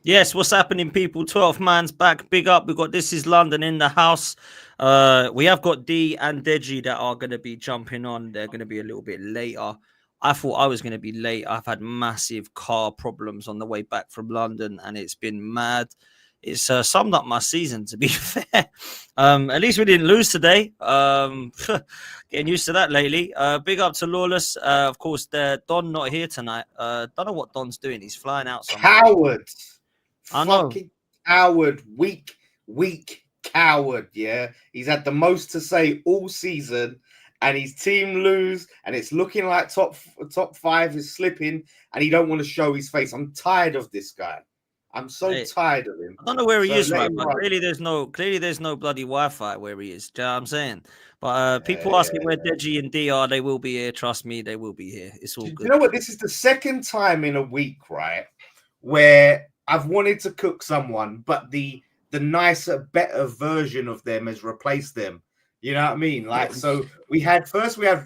Yes, what's happening, people? 12th man's back. Big up. We've got This Is London in the house. We have got D and Deji that are going to be jumping on. They're going to be a little bit later. I thought I was going to be late. I've had massive car problems on the way back from London, and it's been mad. It's summed up my season, to be fair. At least we didn't lose today. Getting used to that lately. Big up to Lawless. Of course, Don not here tonight. Don't know what Don's doing. He's flying out somewhere. Coward. I know. Fucking coward. Weak coward, yeah? He's had the most to say all season, and his team lose, and it's looking like top five is slipping, and he don't want to show his face. I'm tired of this guy. I'm so tired of him. I don't know where he is, right? But clearly there's no bloody Wi-Fi where he is. Do you know what I'm saying? But people asking where Deji and D are, they will be here. Trust me, they will be here. It's all good. You know what? This is the second time in a week, right, where I've wanted to cook someone, but the nicer, better version of them has replaced them. You know what I mean? Like, so we had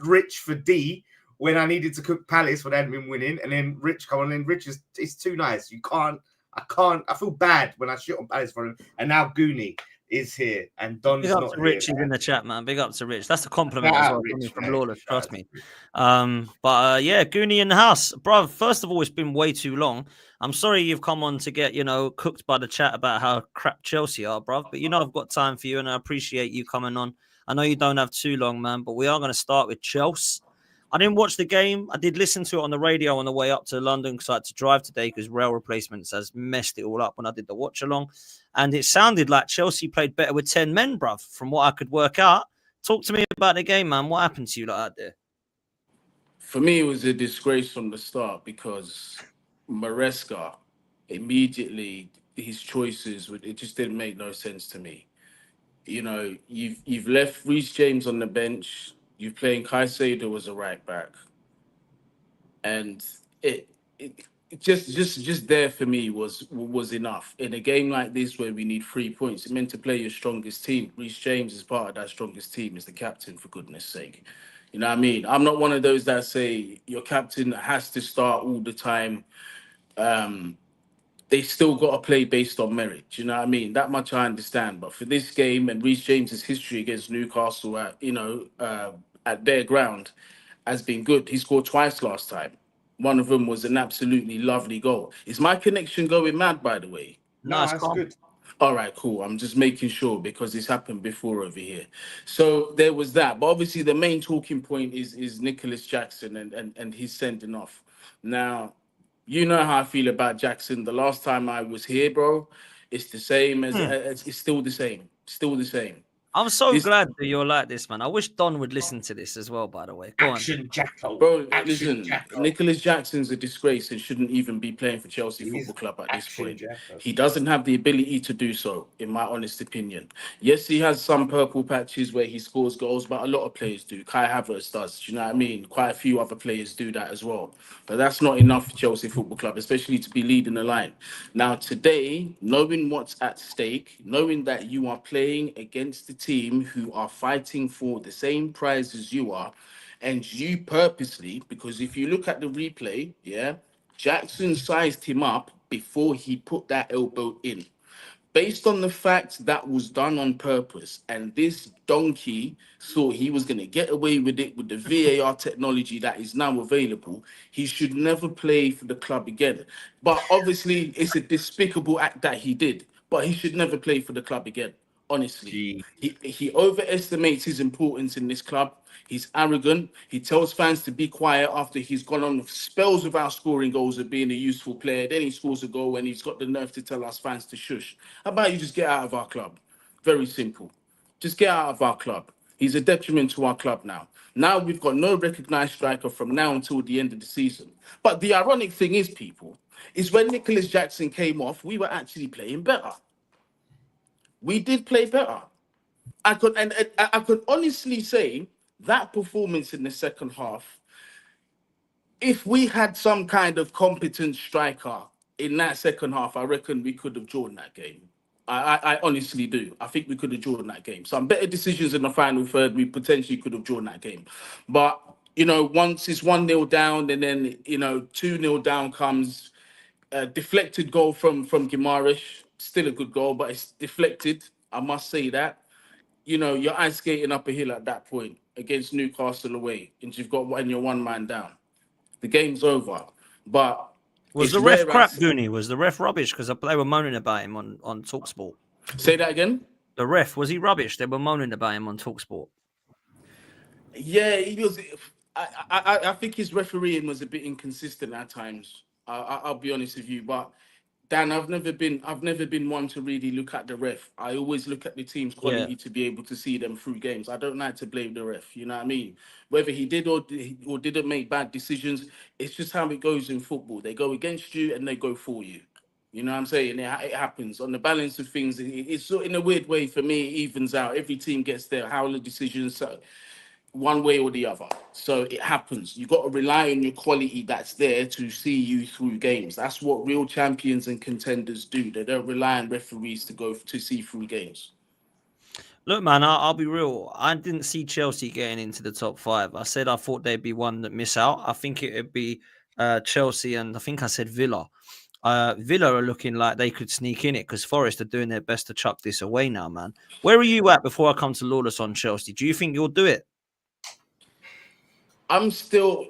Rich for D when I needed to cook Palace when they hadn't been winning, and then Rich come on, and Rich is too nice. I feel bad when I shit on Palace for him, and now Goonie is here, and Don's Big up not to Rich. here. He's in the chat, man. Big up to Rich. That's a compliment as well from Lawless. Trust me. But yeah, Goonie in the house, bro. First of all, it's been way too long. I'm sorry you've come on to get cooked by the chat about how crap Chelsea are, bro. But I've got time for you, and I appreciate you coming on. I know you don't have too long, man, but we are going to start with Chelsea. I didn't watch the game. I did listen to it on the radio on the way up to London because I had to drive today because rail replacements has messed it all up when I did the watch along. And it sounded like Chelsea played better with 10 men, bruv, from what I could work out. Talk to me about the game, man. What happened to you like that there? For me, it was a disgrace from the start because Maresca, immediately, his choices, it just didn't make no sense to me. You've left Reece James on the bench. You're playing Caicedo as a right back, and it just there for me was enough in a game like this where we need 3 points. It's meant to play your strongest team. Reece James is part of that strongest team. Is the captain, for goodness sake. You know what I mean? I'm not one of those that say your captain has to start all the time. They still got to play based on merit. You know what I mean? That much I understand. But for this game and Reece James's history against Newcastle at their ground has been good. He scored twice last time. One of them was an absolutely lovely goal. Is my connection going mad, by the way? No, that's good. All right, cool. I'm just making sure because it's happened before over here. So there was that. But obviously the main talking point is Nicholas Jackson and his sending off. Now, you know how I feel about Jackson. The last time I was here, bro, it's the same as it's still the same. Still the same. I'm so glad that you're like this, man. I wish Don would listen to this as well, by the way. Go on. Jacko. Bro, listen, Nicholas Jackson's a disgrace and shouldn't even be playing for Chelsea Football Club at this point. He doesn't have the ability to do so, in my honest opinion. Yes, he has some purple patches where he scores goals, but a lot of players do. Kai Havertz does, do you know what I mean? Quite a few other players do that as well. But that's not enough for Chelsea Football Club, especially to be leading the line. Now, today, knowing what's at stake, knowing that you are playing against the team who are fighting for the same prize as you are, and you purposely, because if you look at the replay, Jackson sized him up before he put that elbow in. Based on the fact that was done on purpose, and this donkey thought he was going to get away with it with the VAR technology that is now available, he should never play for the club again. But obviously, it's a despicable act that he did, but he should never play for the club again. Honestly, he overestimates his importance in this club. He's arrogant. He tells fans to be quiet after he's gone on spells without scoring goals of being a useful player. Then he scores a goal and he's got the nerve to tell us fans to shush. How about you just get out of our club? Very simple. Just get out of our club. He's a detriment to our club now. Now we've got no recognised striker from now until the end of the season. But the ironic thing is, people, is when Nicholas Jackson came off, we were actually playing better. We did play better. I could honestly say that performance in the second half, if we had some kind of competent striker in that second half, I reckon we could have drawn that game. I honestly do. I think we could have drawn that game. Some better decisions in the final third, we potentially could have drawn that game. But, once it's 1-0 down and then, 2-0 down comes a deflected goal from Guimaraes. Still a good goal, but it's deflected. I must say that. You're ice skating up a hill at that point against Newcastle away, and you're one man down. The game's over. But was the ref crap, Goonie? Was the ref rubbish? Because they were moaning about him on TalkSport. Say that again? The ref, was he rubbish? They were moaning about him on TalkSport. Yeah, he was. I think his refereeing was a bit inconsistent at times. I'll be honest with you, but Dan, I've never been one to really look at the ref. I always look at the team's quality to be able to see them through games. I don't like to blame the ref. You know what I mean? Whether he did or didn't make bad decisions, it's just how it goes in football. They go against you and they go for you. You know what I'm saying? It happens. On the balance of things, it's in a weird way for me, it evens out. Every team gets their howler decisions one way or the other. So it happens. You got to rely on your quality that's there to see you through games. That's what real champions and contenders do. They don't rely on referees to see through games. Look, man, I'll be real. I didn't see Chelsea getting into the top 5. I said I thought they'd be one that miss out. I think it would be Chelsea, and I think I said Villa. Villa are looking like they could sneak in it because Forest are doing their best to chuck this away now, man. Where are you at before I come to Lawless on Chelsea? Do you think you'll do it? I'm still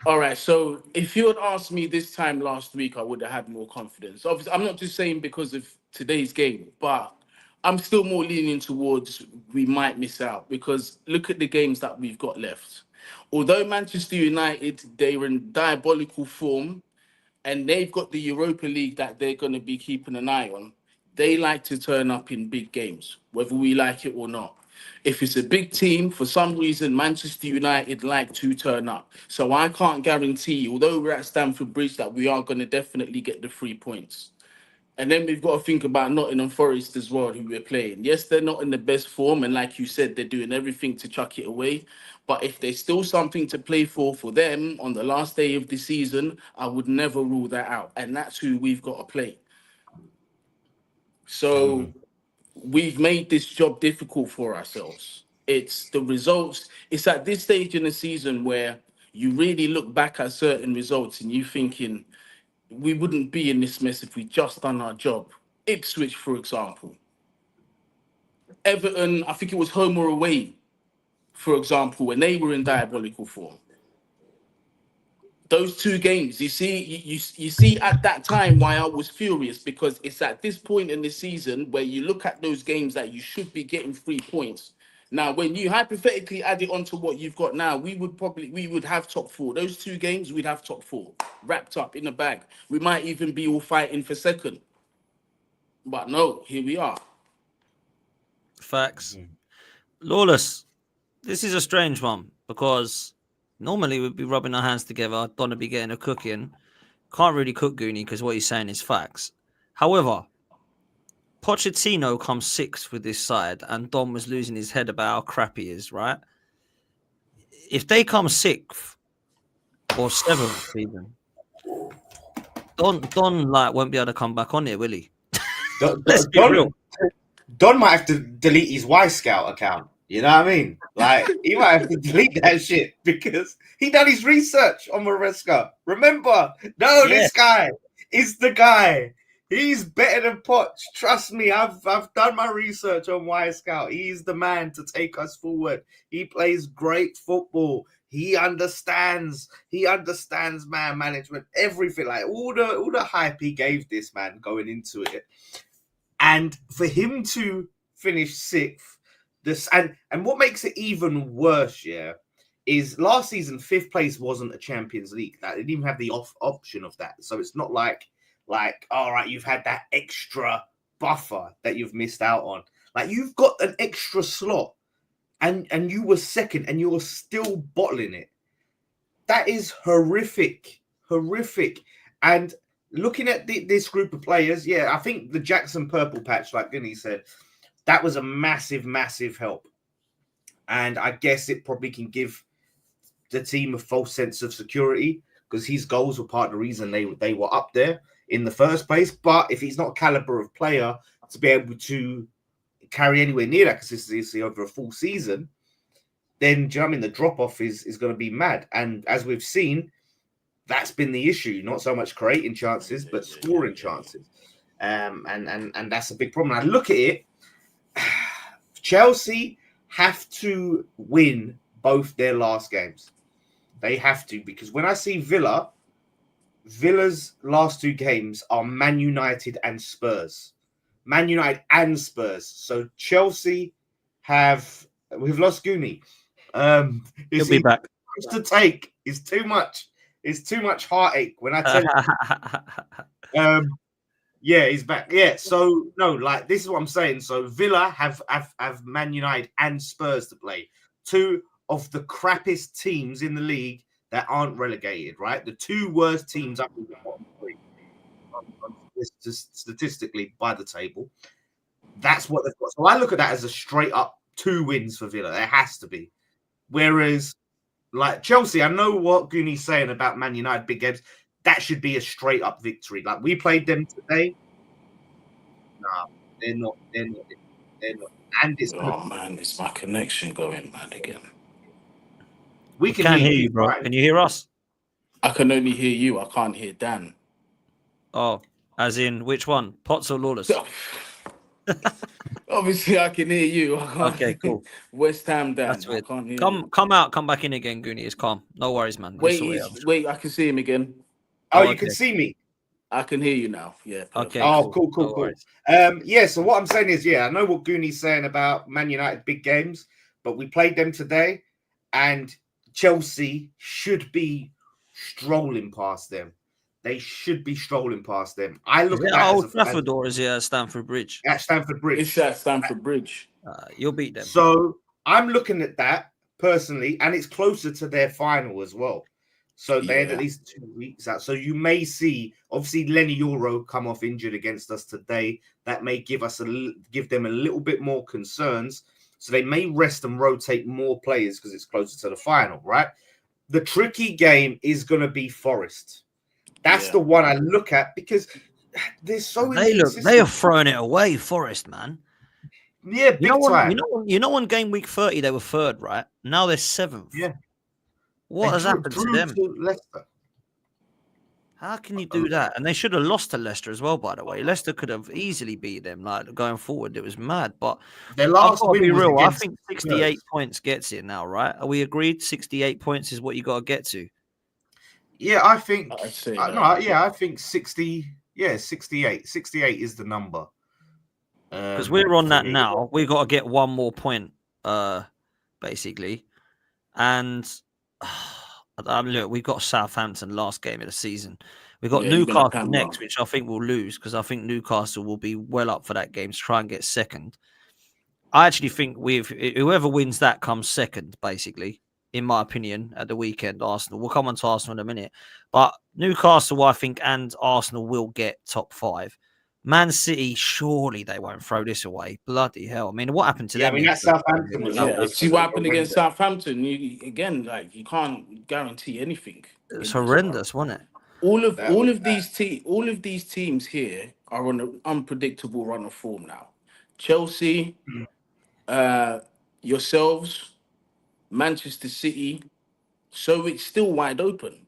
all right. So if you had asked me this time last week, I would have had more confidence. Obviously, I'm not just saying because of today's game, but I'm still more leaning towards we might miss out because look at the games that we've got left. Although Manchester United, they're in diabolical form and they've got the Europa League that they're going to be keeping an eye on, they like to turn up in big games, whether we like it or not. If it's a big team, for some reason, Manchester United like to turn up. So I can't guarantee, although we're at Stamford Bridge, that we are going to definitely get the 3 points. And then we've got to think about Nottingham Forest as well, who we're playing. Yes, they're not in the best form. And like you said, they're doing everything to chuck it away. But if there's still something to play for them on the last day of the season, I would never rule that out. And that's who we've got to play. So we've made this job difficult for ourselves. It's the results. It's at this stage in the season where you really look back at certain results and you thinking, we wouldn't be in this mess if we just done our job. Ipswich, for example. Everton, I think it was home or away, for example, when they were in diabolical form. Those 2 games, you see at that time why I was furious, because it's at this point in the season where you look at those games that you should be getting 3 points. Now, when you hypothetically add it onto what you've got now, we would have top 4. Those 2 games, we'd have top 4 wrapped up in the bag. We might even be all fighting for second. But no, here we are. Facts. Lawless, this is a strange one because normally we'd be rubbing our hands together. Don would be getting a cook in. Can't really cook Goonie because what he's saying is facts. However, Pochettino comes 6th with this side and Don was losing his head about how crap he is, right? If they come 6th or 7th even, Don won't be able to come back on it, will he? Let's be real. Don might have to delete his Y-Scout account. You know what I mean? Like, he might have to delete that shit because he done his research on Maresca. Remember? This guy is the guy. He's better than Poch. Trust me, I've done my research on Y-Scout. He's the man to take us forward. He plays great football. He understands man management, everything. Like all the hype he gave this man going into it. And for him to finish 6th, and what makes it even worse, is last season 5th place wasn't a Champions League. That didn't even have the option of that. So it's not like, all right, you've had that extra buffer that you've missed out on. Like, you've got an extra slot and you were second, and you're still bottling it. That is horrific. And looking at this group of players, yeah, I think the Jackson purple patch, like Guinea said, that was a massive help. And I guess it probably can give the team a false sense of security because his goals were part of the reason they were up there in the first place. But if he's not a caliber of player to be able to carry anywhere near that consistency over a full season, then, do you know what I mean? The drop-off is going to be mad. And as we've seen, that's been the issue. Not so much creating chances, but scoring chances. And that's a big problem. I look at it, Chelsea have to win both their last games. They have to, because when I see Villa's last two games are Man United and Spurs. Man United and Spurs. So Chelsea we've lost Goonie. He'll be back. To take is too much. It's too much heartache when I tell you. Yeah, he's back. Yeah, so no, like this is what I'm saying. So Villa have Man United and Spurs to play. Two of the crappiest teams in the league that aren't relegated, right? The two worst teams up in the bottom three, statistically by the table. That's what they've got. So I look at that as a straight up 2 wins for Villa. There has to be. Whereas, like Chelsea, I know what Goonie's saying about Man United big games. That should be a straight up victory. Like we played them today. No, they're not. And it's man, it's my connection going mad again. We can hear you, bro. Right? Can you hear us? I can only hear you. I can't hear Dan. Oh, as in which one? Potts or Lawless? Obviously, I can hear you. Okay, cool. West Ham, Dan. That's weird. Come out, come back in again, Goonie. It's calm. No worries, man. Wait, I can see him again. Oh, you can see me. I can hear you now. Yeah. Perfect. Okay. Oh, cool. Yeah. So what I'm saying is, I know what Goonie's saying about Man United big games, but we played them today, and Chelsea should be strolling past them. They should be strolling past them. I look at that Old Trafford or is it at Stamford Bridge? At Stamford Bridge. It's at Stamford Bridge. You'll beat them. So I'm looking at that personally, and it's closer to their final as well. So they had at least 2 weeks out. So you may see, obviously, Lenny Euro come off injured against us today. That may give them a little bit more concerns. So they may rest and rotate more players because it's closer to the final, right? The tricky game is going to be Forest. That's the one I look at because there's so they are throwing it away, Forest, man. Yeah, big time. You know, on game week 30 they were 3rd, right? Now they're 7th. Yeah. What has happened to them? How can you do that? And they should have lost to Leicester as well, by the way. Leicester could have easily beat them. Like going forward, it was mad. But their last win be real. I think 68 points gets it now, right? Are we agreed? 68 points is what you got to get to. Yeah, I think. I think 60. Yeah, 68. 68 is the number. Because we're on that now. We got to get one more point, basically, and. Look, we got Southampton last game of the season. We got Newcastle next, which I think we'll lose because I think Newcastle will be well up for that game to try and get second. I actually think whoever wins that comes second, basically, in my opinion, at the weekend. Arsenal. We'll come on to Arsenal in a minute, but Newcastle, I think, and Arsenal will get top 5. Man City, surely they won't throw this away. Bloody hell. I mean, what happened to them? I mean, that's Southampton. See what happened against Southampton. You can't guarantee anything. It's horrendous, wasn't it? All of these teams here are on an unpredictable run of form now. Chelsea, yourselves, Manchester City. So it's still wide open.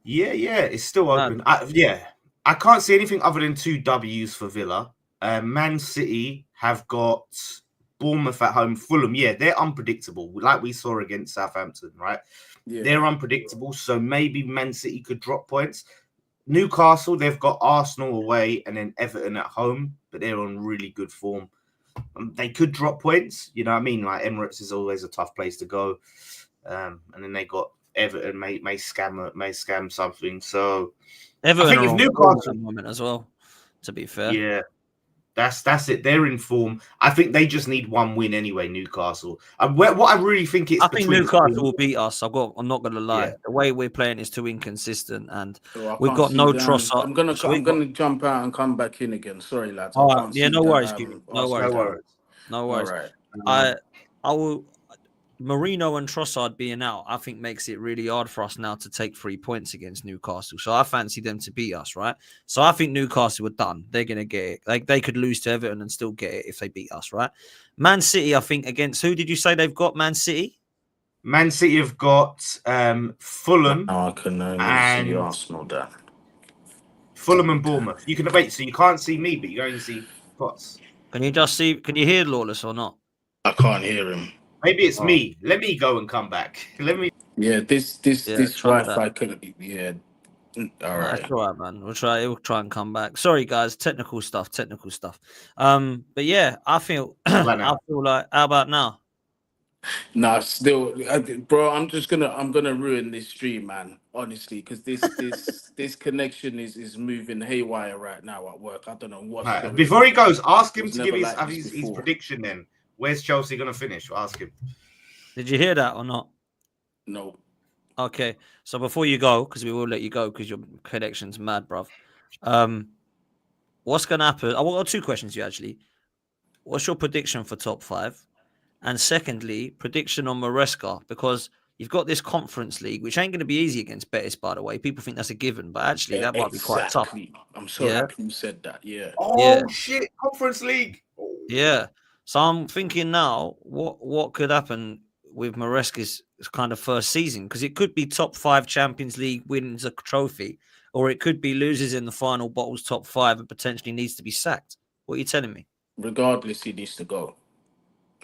Yeah, it's still open. I can't see anything other than 2 W's for Villa. Man City have got Bournemouth at home, Fulham. Yeah, they're unpredictable, like we saw against Southampton, right? Yeah. They're unpredictable, so maybe Man City could drop points. Newcastle, they've got Arsenal away and then Everton at home, but they're on really good form. They could drop points, you know what I mean? Like Emirates is always a tough place to go. And then they got Everton may scam something. So Everton are on Newcastle at the moment as well, to be fair. Yeah. That's it. They're in form. I think they just need one win anyway, Newcastle. What I really think it's I think Newcastle will beat us. I'm not gonna lie. Yeah. The way we're playing is too inconsistent, and Oh, we've got no Trossard. I'm gonna jump out and come back in again. Sorry, lads. I All right. can't Yeah, see no that. worries, Cuban. No worries. No worries. No All worries. right. I will. Marino and Trossard being out, I think makes it really hard for us now to take 3 points against Newcastle. So I fancy them to beat us, right? So I think Newcastle are done. They're gonna get it. Like they could lose to Everton and still get it if they beat us, right? Man City, I think against who did you say they've got? Man City. Man City have got Fulham. Now I can see Arsenal there. Fulham and Bournemouth. You can debate, so you can't see me, but you only see Potts. Can you just see? Can you hear Lawless or not? I can't hear him. Maybe it's me. Let me go and come back. Let me. Yeah, this Wi-Fi couldn't be. Yeah. All right. That's all right, man. We'll try and come back. Sorry, guys. Technical stuff. But yeah, I feel I feel like. How about now? No, still, bro. I'm gonna ruin this stream, man. Honestly, because this connection is moving haywire right now at work. I don't know what's going on. Before he goes, ask him It was to give never his prediction. Then where's Chelsea gonna finish? Ask him. Did you hear that or not? No. Okay, so before you go, because we will let you go because your connection's mad, bruv. What's gonna happen? I got 2 questions you actually. What's your prediction for top 5? And secondly, prediction on Maresca, because you've got this Conference League, which ain't going to be easy against Betis, by the way. People think that's a given, but actually that might be quite tough. I'm so happy you said that. Yeah. Oh, shit. Conference League. Oh. Yeah. So I'm thinking now, what could happen with Maresca's kind of first season? Because it could be top 5 Champions League, wins a trophy, or it could be loses in the final, bottles top 5, and potentially needs to be sacked. What are you telling me? Regardless, he needs to go.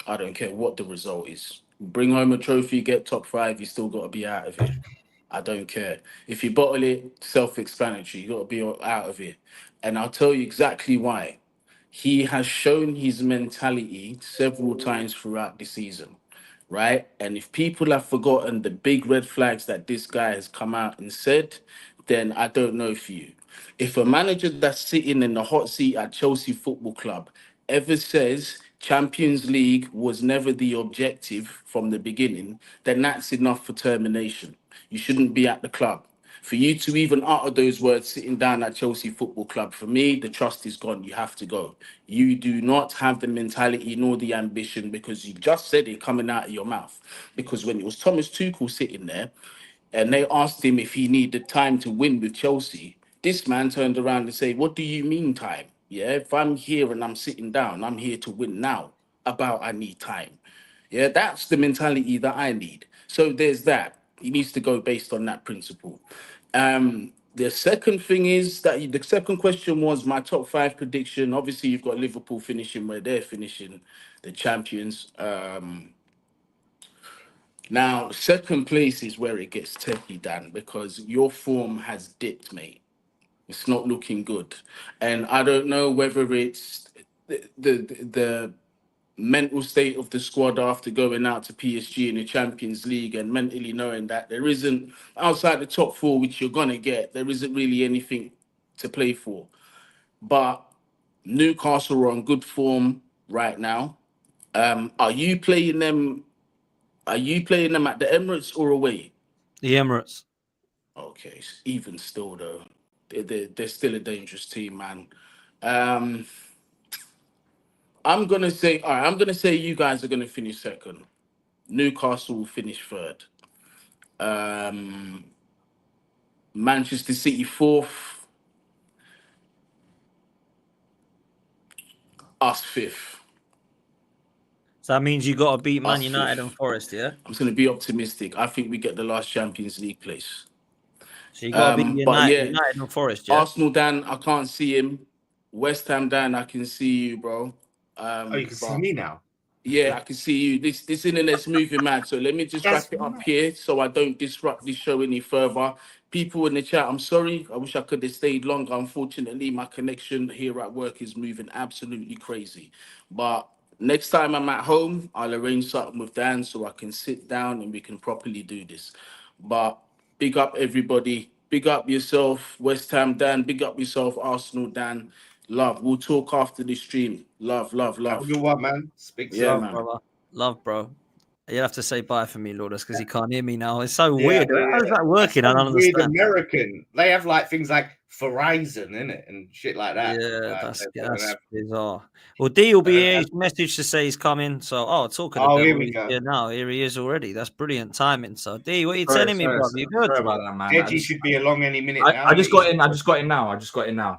I don't care what the result is. Bring home a trophy, get top 5, you still got to be out of it. I don't care. If you bottle it, self-explanatory, you got to be out of it. And I'll tell you exactly why. He has shown his mentality several times throughout the season, right? And if people have forgotten the big red flags that this guy has come out and said, then I don't know for you. If a manager that's sitting in the hot seat at Chelsea Football Club ever says Champions League was never the objective from the beginning, then that's enough for termination. You shouldn't be at the club. For you to even utter those words sitting down at Chelsea Football Club, for me, the trust is gone. You have to go. You do not have the mentality nor the ambition because you just said it coming out of your mouth. Because when it was Thomas Tuchel sitting there and they asked him if he needed time to win with Chelsea, this man turned around and said, "What do you mean time? Yeah, if I'm here and I'm sitting down, I'm here to win now. About I need time." Yeah, that's the mentality that I need. So there's that. He needs to go based on that principle. The second thing is that the second question was my top 5 prediction. Obviously, you've got Liverpool finishing where they're finishing, the champions. Now, second place is where it gets techie, Dan, because your form has dipped, mate. It's not looking good, and I don't know whether it's the mental state of the squad after going out to PSG in the Champions League and mentally knowing that there isn't, outside the top 4, which you're going to get, there isn't really anything to play for. But Newcastle are on good form right now. Are you playing them at the Emirates or away? The Emirates. Okay, even still though, they're still a dangerous team, man. I'm gonna say you guys are gonna finish second. Newcastle will finish third. Manchester City fourth. Us fifth. So that means you got to beat Man United and Forest, yeah? I'm just gonna be optimistic. I think we get the last Champions League place. So you got to beat United and Forest, yeah? Arsenal, Dan, I can't see him. West Ham, Dan, I can see you, bro. You can see me now. Yeah, I can see you. This internet's moving mad. So let me just wrap it up here so I don't disrupt this show any further. People in the chat, I'm sorry. I wish I could have stayed longer. Unfortunately, my connection here at work is moving absolutely crazy. But next time I'm at home, I'll arrange something with Dan so I can sit down and we can properly do this. But big up everybody. Big up yourself, West Ham Dan. Big up yourself, Arsenal Dan. Love. We'll talk after the stream. Love. Have a good one, man. Speak Yeah, soon. man. Brother. Love, bro. You have to say bye for me, Lourdes, because he can't hear me now. It's so weird. How is that working? I don't weird understand. American. They have like things like Verizon in it and shit like that. Yeah, like, that's bizarre. Well, D will be here. He's messaged to say he's coming. So, talking to here we go. Yeah, now here he is already. That's brilliant timing. So, D, what are you Sorry, telling me, brother? You good? Sorry about that, man. Deji should be along any minute now. I just got in. I just got in now.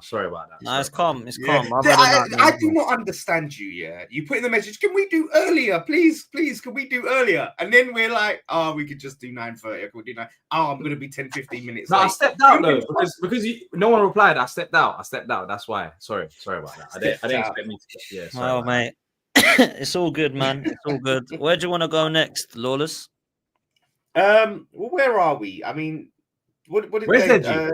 Sorry about that. No, it's calm. It's calm. I do not understand you. Yeah, you put in the message. Can we do earlier, please? Can we do earlier? And then we're like, we could just do 9:30. Can we do 9? I'm going to be 10-15 minutes. No, late. I stepped out though because no one replied. I stepped out. That's why. Sorry about that. I didn't expect me to. Yeah. Oh, mate. It's all good, man. It's all good. Where do you want to go next, Lawless? Well, where are we? I mean, where's Deji?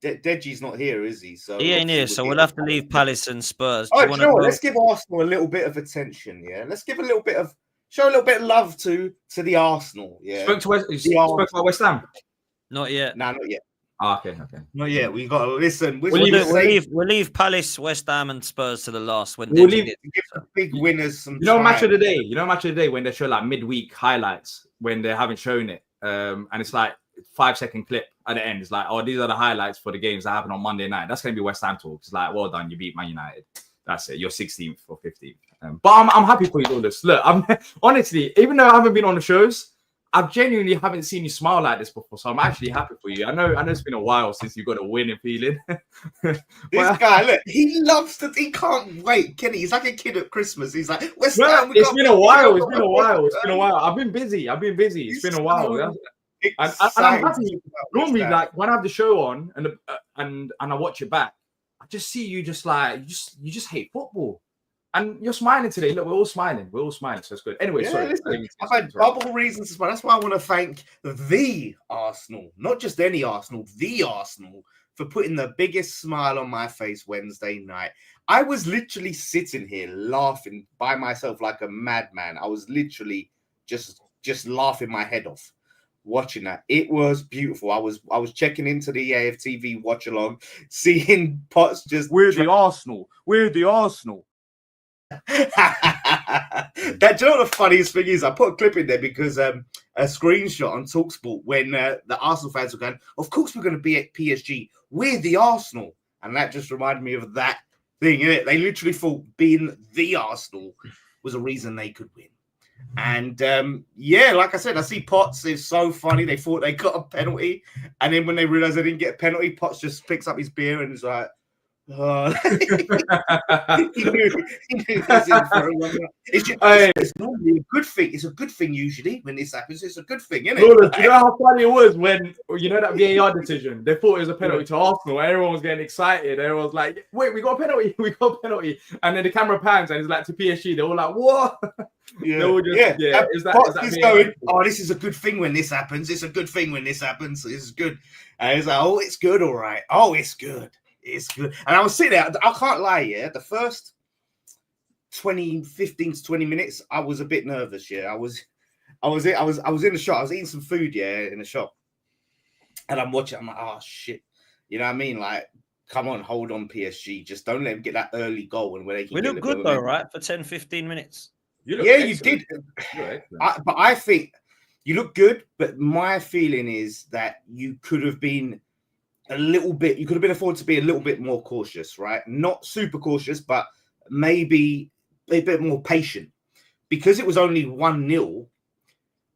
Deji's not here, is he? So he ain't here, so we'll have to leave Palace and Spurs. Oh, let's give Arsenal a little bit of attention. Yeah, let's give show a little bit of love to the Arsenal. Yeah, spoke to West Ham. Not yet. No, not yet. Okay. Not yet. We got to listen. We'll leave Palace, West Ham, and Spurs to the last. When we'll give the big winners some. Match of the day. Match of the day when they show like midweek highlights when they haven't shown it, and it's like 5-second clip at the end. It's like, these are the highlights for the games that happen on Monday night. That's gonna be West Ham talk. It's like, well done, you beat Man United. That's it. You're 16th or 15th. But I'm happy for you, all this. Look, I'm honestly, even though I haven't been on the shows, I genuinely haven't seen you smile like this before, so I'm actually happy for you. I know it's been a while since you got a winning feeling. This guy, look, he can't wait, Kenny. He's like a kid at Christmas. He's like, West Ham. It's been a while. I've been busy. It's been a while. And I'm happy. Normally, like when I have the show on and I watch it back, I just see you just like you just hate football. And you're smiling today. Look, we're all smiling, so it's good. Anyway, sorry. Listen, I've had double reasons to smile. That's why I want to thank the Arsenal, not just any Arsenal, the Arsenal, for putting the biggest smile on my face Wednesday night. I was literally sitting here laughing by myself like a madman. I was literally just laughing my head off watching that. It was beautiful. I was checking into the AFTV watch along, seeing Potts just. We're the Arsenal. That, do you know what the funniest thing is? I put a clip in there because a screenshot on TalkSport when the Arsenal fans were going, of course we're going to be at PSG. We're the Arsenal. And that just reminded me of that thing, innit? They literally thought being the Arsenal was a reason they could win. And like I said, I see Potts is so funny. They thought they got a penalty. And then when they realized they didn't get a penalty, Potts just picks up his beer and is like, he knew it's normally a good thing. It's a good thing usually when this happens. It's a good thing, isn't it? Look, you know how funny it was when that VAR decision? They thought it was a penalty to Arsenal. Everyone was getting excited. Everyone was like, "Wait, we got a penalty! And then the camera pans and it's like to PSG. They're all like, "What?" Is that going? Oh, this is a good thing when this happens. It's a good thing when this happens. It's good. And it's like, oh, it's good, all right. Oh, it's good. It's good. And I was sitting there, I can't lie, the first 15 to 20 minutes, I was a bit nervous, I was in the shop, I was eating some food, in the shop. And I'm watching, I'm like, oh shit. You know what I mean? Like, come on, hold on, PSG. Just don't let them get that early goal and where they can We look good though, right? For 10-15 minutes. You did. But I think you look good, but my feeling is that you could have been afforded to be a little bit more cautious, right? Not super cautious, but maybe a bit more patient. Because it was only 1-0,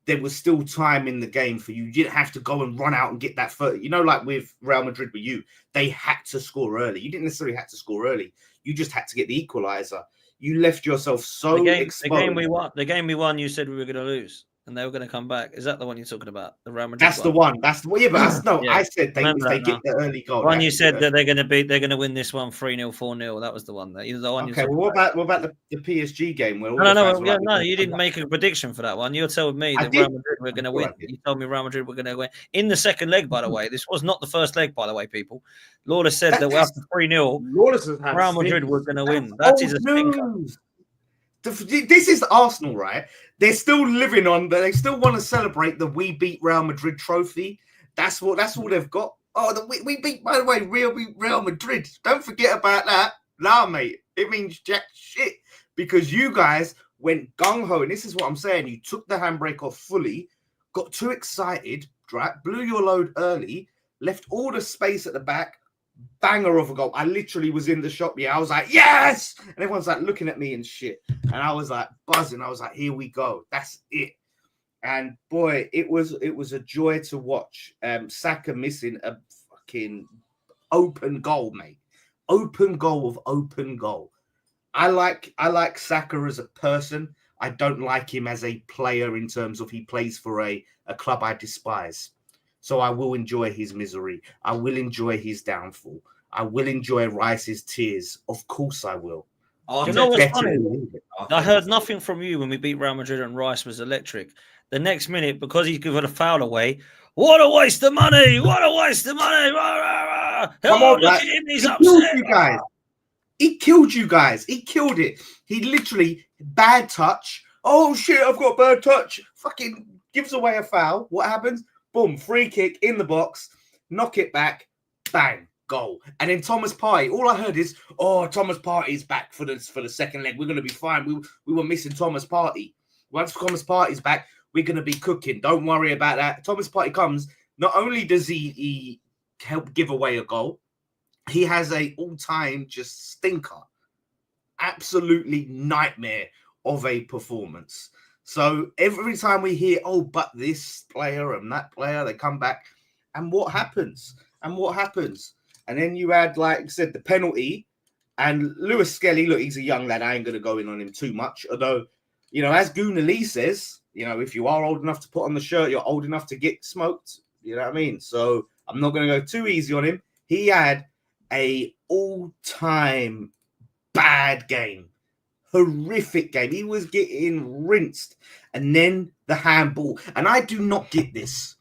there was still time in the game for you. You didn't have to go and run out and get that first. Like with Real Madrid with you, they had to score early. You didn't necessarily have to score early. You just had to get the equalizer. You left yourself so exposed. The game we won, you said we were going to lose. And they were going to come back. Is that the one you're talking about? The Real Madrid That's the one. That's the one. Yeah, but I said if they get the early goal. One you said that they're going to win this one 3-0, 4-0. That was the one. That the one. Okay. Well, what about the PSG game? Where no, you didn't make a prediction for that one. You told me that Real Madrid were going to win. You told me Real Madrid were going to win in the second leg. By the way, this was not the first leg. By the way, people. Lawless said that after 3-0, Real Madrid were going to win. That is a stinker. This is Arsenal, right? They're still living on. They still want to celebrate the "We beat Real Madrid" trophy. That's all they've got. Oh, we beat, by the way, Real Madrid. Don't forget about that. Nah, mate. It means jack shit because you guys went gung-ho. And this is what I'm saying. You took the handbrake off fully, got too excited, blew your load early, left all the space at the back, banger of a goal. I literally was in the shop. Yeah, I was like, yes! And everyone's like looking at me and shit. And I was like buzzing. I was like, here we go. That's it. And boy, it was a joy to watch. Saka missing a fucking open goal, mate. Open goal of open goal. I like Saka as a person. I don't like him as a player in terms of he plays for a club I despise. So I will enjoy his misery. I will enjoy his downfall. I will enjoy Rice's tears. Of course I will. You know what's funny? I heard nothing from you when we beat Real Madrid and Rice was electric. The next minute, because he's given a foul away, what a waste of money! What a waste of money! Come on, look at him, he's upset. You guys. He killed you guys. He killed it. He literally, bad touch. Oh, shit, I've got bad touch. Fucking gives away a foul. What happens? Boom, free kick in the box. Knock it back. Bang, goal. And then Thomas Partey. All I heard is, oh, Thomas Partey's back for the second leg. We're going to be fine. We were missing Thomas Partey. Once Thomas Partey's back, we're going to be cooking. Don't worry about that. Thomas Partey comes. Not only does he help give away a goal, he has a all-time just stinker. Absolutely nightmare of a performance. So every time we hear, oh, but this player and that player, they come back. And what happens? And then you add, like I said, the penalty. And Lewis-Skelly, look, he's a young lad. I ain't going to go in on him too much. Although, as Gunnar Lee says, if you are old enough to put on the shirt, you're old enough to get smoked. You know what I mean? So I'm not going to go too easy on him. He had a all-time bad game. Horrific game. He was getting rinsed. And then the handball. And I do not get this.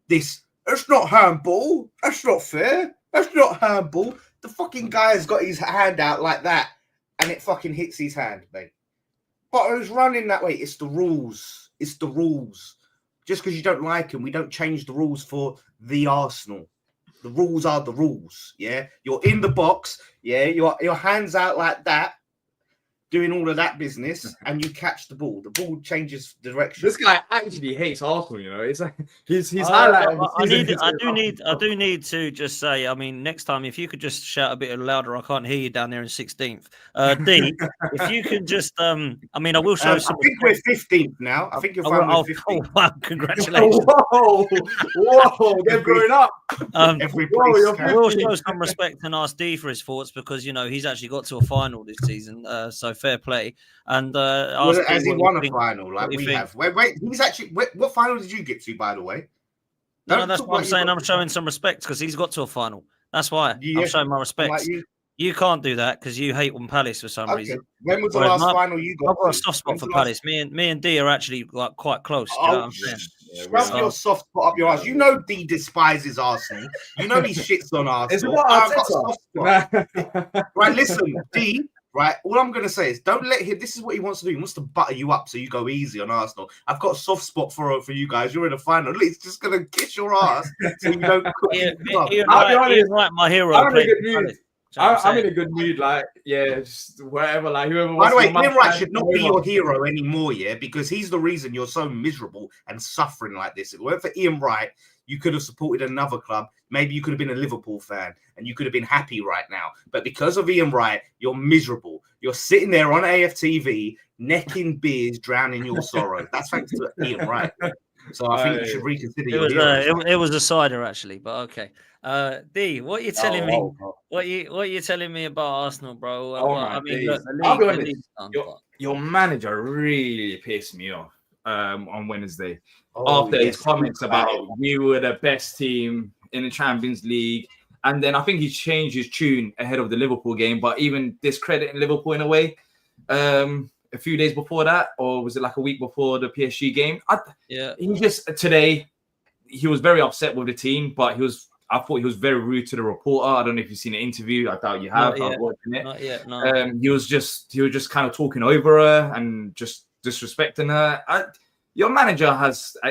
That's not handball. That's not fair. That's not handball. The fucking guy has got his hand out like that. And it fucking hits his hand, mate. But I was running that way. It's the rules. It's the rules. Just because you don't like him, we don't change the rules for the Arsenal. The rules are the rules, yeah? You're in the box, yeah? Your hands out like that, doing all of that business, and you catch the ball. The ball changes direction. This guy actually hates Arsenal, It's like he's highlighting. I do need to just say, I mean, next time if you could just shout a bit louder, I can't hear you down there in 16th. D, if you can just, I will show. I think we're 15th now. I think you're fine with 15th. Oh, wow, congratulations! Whoa, they're growing up. We'll show some respect and ask D for his thoughts because he's actually got to a final this season. So fair play. And has he won a final like we have? Wait, he's actually. What final did you get to, by the way? No, that's what I'm saying. I'm showing some respect because he's got to a final. That's why I'm showing my respect. You can't do that because you hate on Palace for some reason. When was the last final you got? I've got a soft spot for Palace. Me and D are actually like quite close. You know what I'm saying? Shove your soft spot up your ass. D despises Arsenal. He shits on Arsenal. I've got a soft spot. Right, listen, D. Right, all I'm going to say is don't let him. This is what he wants to do. He wants to butter you up so you go easy on Arsenal. I've got a soft spot for you guys. You're in the final. He's just going to kiss your ass so you don't cook. Ian Wright, my hero. I'm in a good mood. I'm in a good mood. Just whatever. Whoever. By the way, Ian Wright should not be your hero anymore, because he's the reason you're so miserable and suffering like this. If it weren't for Ian Wright, you could have supported another club. Maybe you could have been a Liverpool fan and you could have been happy right now. But because of Ian Wright, you're miserable. You're sitting there on AFTV, necking beers, drowning your sorrow. That's thanks to Ian Wright. So I think you should reconsider your hero. It was a cider, actually, but okay. D, what are you telling me? What are you telling me about Arsenal, bro? I'll be honest. Your manager really pissed me off on Wednesday after his comments about we were the best team in the Champions League. And then I think he changed his tune ahead of the Liverpool game, but even discrediting Liverpool in a way a few days before that, or was it like a week before the PSG game? Today, he was very upset with the team, but I thought he was very rude to the reporter. I don't know if you've seen the interview. I doubt you have. Not yet, no. He was just kind of talking over her and just disrespecting her. Your manager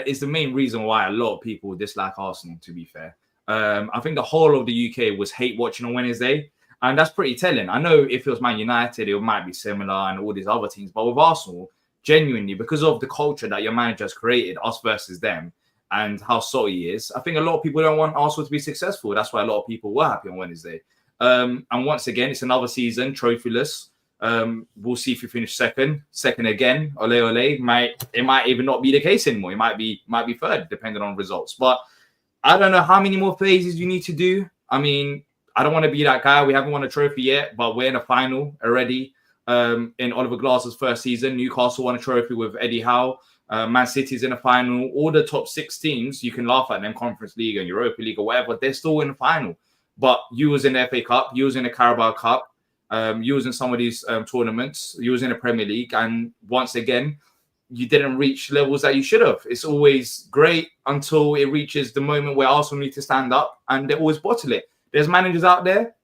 is the main reason why a lot of people dislike Arsenal, to be fair. I think the whole of the UK was hate watching on Wednesday. And that's pretty telling. I know if it was Man United, it might be similar and all these other teams. But with Arsenal, genuinely, because of the culture that your manager has created, us versus them, and how salty he is, I think a lot of people don't want Arsenal to be successful. That's why a lot of people were happy on Wednesday. And once again, it's another season, trophyless. We'll see if we finish second again. Ole. It might even not be the case anymore. It might be third, depending on results. But I don't know how many more phases you need to do. I mean, I don't want to be that guy. We haven't won a trophy yet, but we're in a final already. In Oliver Glasser's first season, Newcastle won a trophy with Eddie Howe. Man City's in a final. All the top 6 teams, you can laugh at them, Conference League and Europa League or whatever, they're still in the final. But you was in the FA Cup, you was in the Carabao Cup, you was in some of these tournaments, you was in the Premier League, and once again, you didn't reach levels that you should have. It's always great until it reaches the moment where Arsenal need to stand up, and they always bottle it. There's managers out there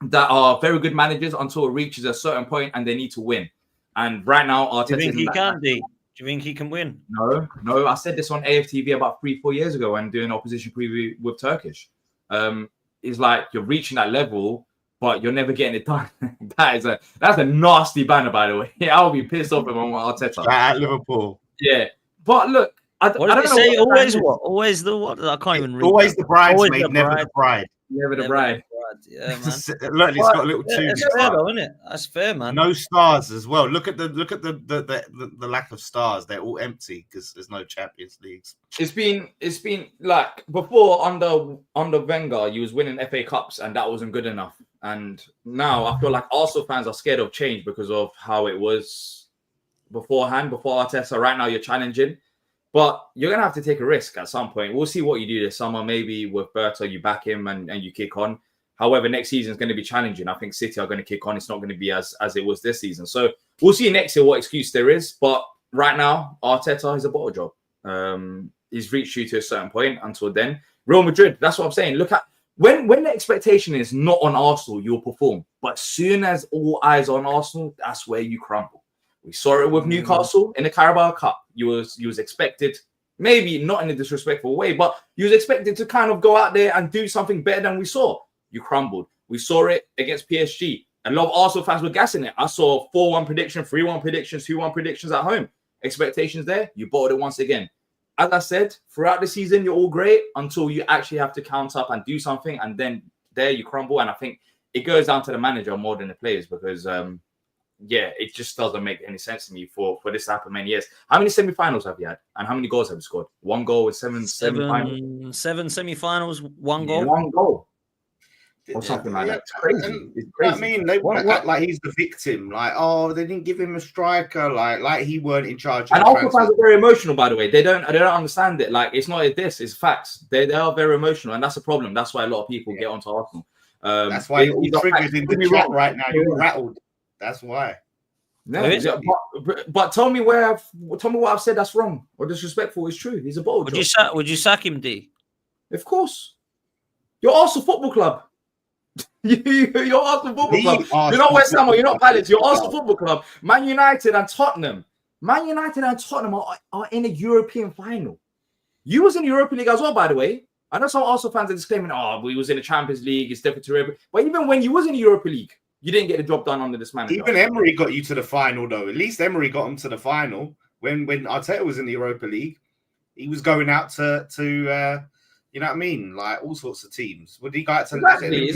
that are very good managers until it reaches a certain point and they need to win. And right now, Arteta. Do you think he can, D? Do you think he can win? No. I said this on AFTV about 3-4 years ago when doing opposition preview with Turkish. It's like you're reaching that level, but you're never getting it done. That's a nasty banner, by the way. Yeah, I'll be pissed off if I'm Arteta. At Liverpool. Yeah, but look, I don't say. Always what? Always the what? I can't even read. Always the bridesmaid, never the bride. Never the bride. Yeah, man. Look, it's got a little tune. That's fair, though, isn't it? That's fair, man. No stars as well. Look at the lack of stars. They're all empty because there's no Champions Leagues. It's been like before under Wenger, you was winning FA Cups and that wasn't good enough. And now I feel like Arsenal fans are scared of change because of how it was beforehand, before Arteta. Right now, you're challenging. But you're going to have to take a risk at some point. We'll see what you do this summer. Maybe with Berto, you back him and you kick on. However, next season is going to be challenging. I think City are going to kick on. It's not going to be as it was this season. So we'll see next year what excuse there is. But right now, Arteta is a bottle job. He's reached you to a certain point. Until then, Real Madrid, that's what I'm saying. Look at when the expectation is not on Arsenal, you'll perform. But soon as all eyes are on Arsenal, that's where you crumble. We saw it with Newcastle in the Carabao Cup. You was expected, maybe not in a disrespectful way, but you was expected to kind of go out there and do something better than we saw. You crumbled. We saw it against PSG. A lot of Arsenal fans were gassing it. I saw 4-1 prediction, 3-1 predictions, 2-1 predictions at home. Expectations there, you bottled it once again. As I said, throughout the season, you're all great until you actually have to count up and do something, and then there you crumble. And I think it goes down to the manager more than the players because it just doesn't make any sense to me for this to happen many years. How many semi-finals have you had? And how many goals have you scored? 1 goal with seven semi-finals? 7 semi-finals, 1 goal. 1 goal. Or something like that. It's crazy. It's crazy. I mean, they act like he's the victim. Like, oh, they didn't give him a striker. Like he weren't in charge. And Arsenal fans are very emotional, by the way. They don't understand it. Like, it's not this. It's facts. They are very emotional, and that's a problem. That's why a lot of people get onto Arsenal. That's why you're triggered in the chat right now. You're rattled. That's why. No, but tell me what I've said that's wrong or disrespectful is true. He's a bottle job. Would you sack him, D? Of course. You're Arsenal Football Club. You're Arsenal Football Club. You're not West Ham or you're not Palace. You're Arsenal Football Club. Man United and Tottenham. Man United and Tottenham are in a European final. You was in the Europa League as well, by the way. I know some Arsenal fans are just claiming, we was in the Champions League. It's definitely Europa. But even when you was in the Europa League, you didn't get the job done under this manager. Even Emery got you to the final, though. At least Emery got him to the final. When Arteta was in the Europa League, he was going out to you know what I mean? Like all sorts of teams. Would he go out to exactly.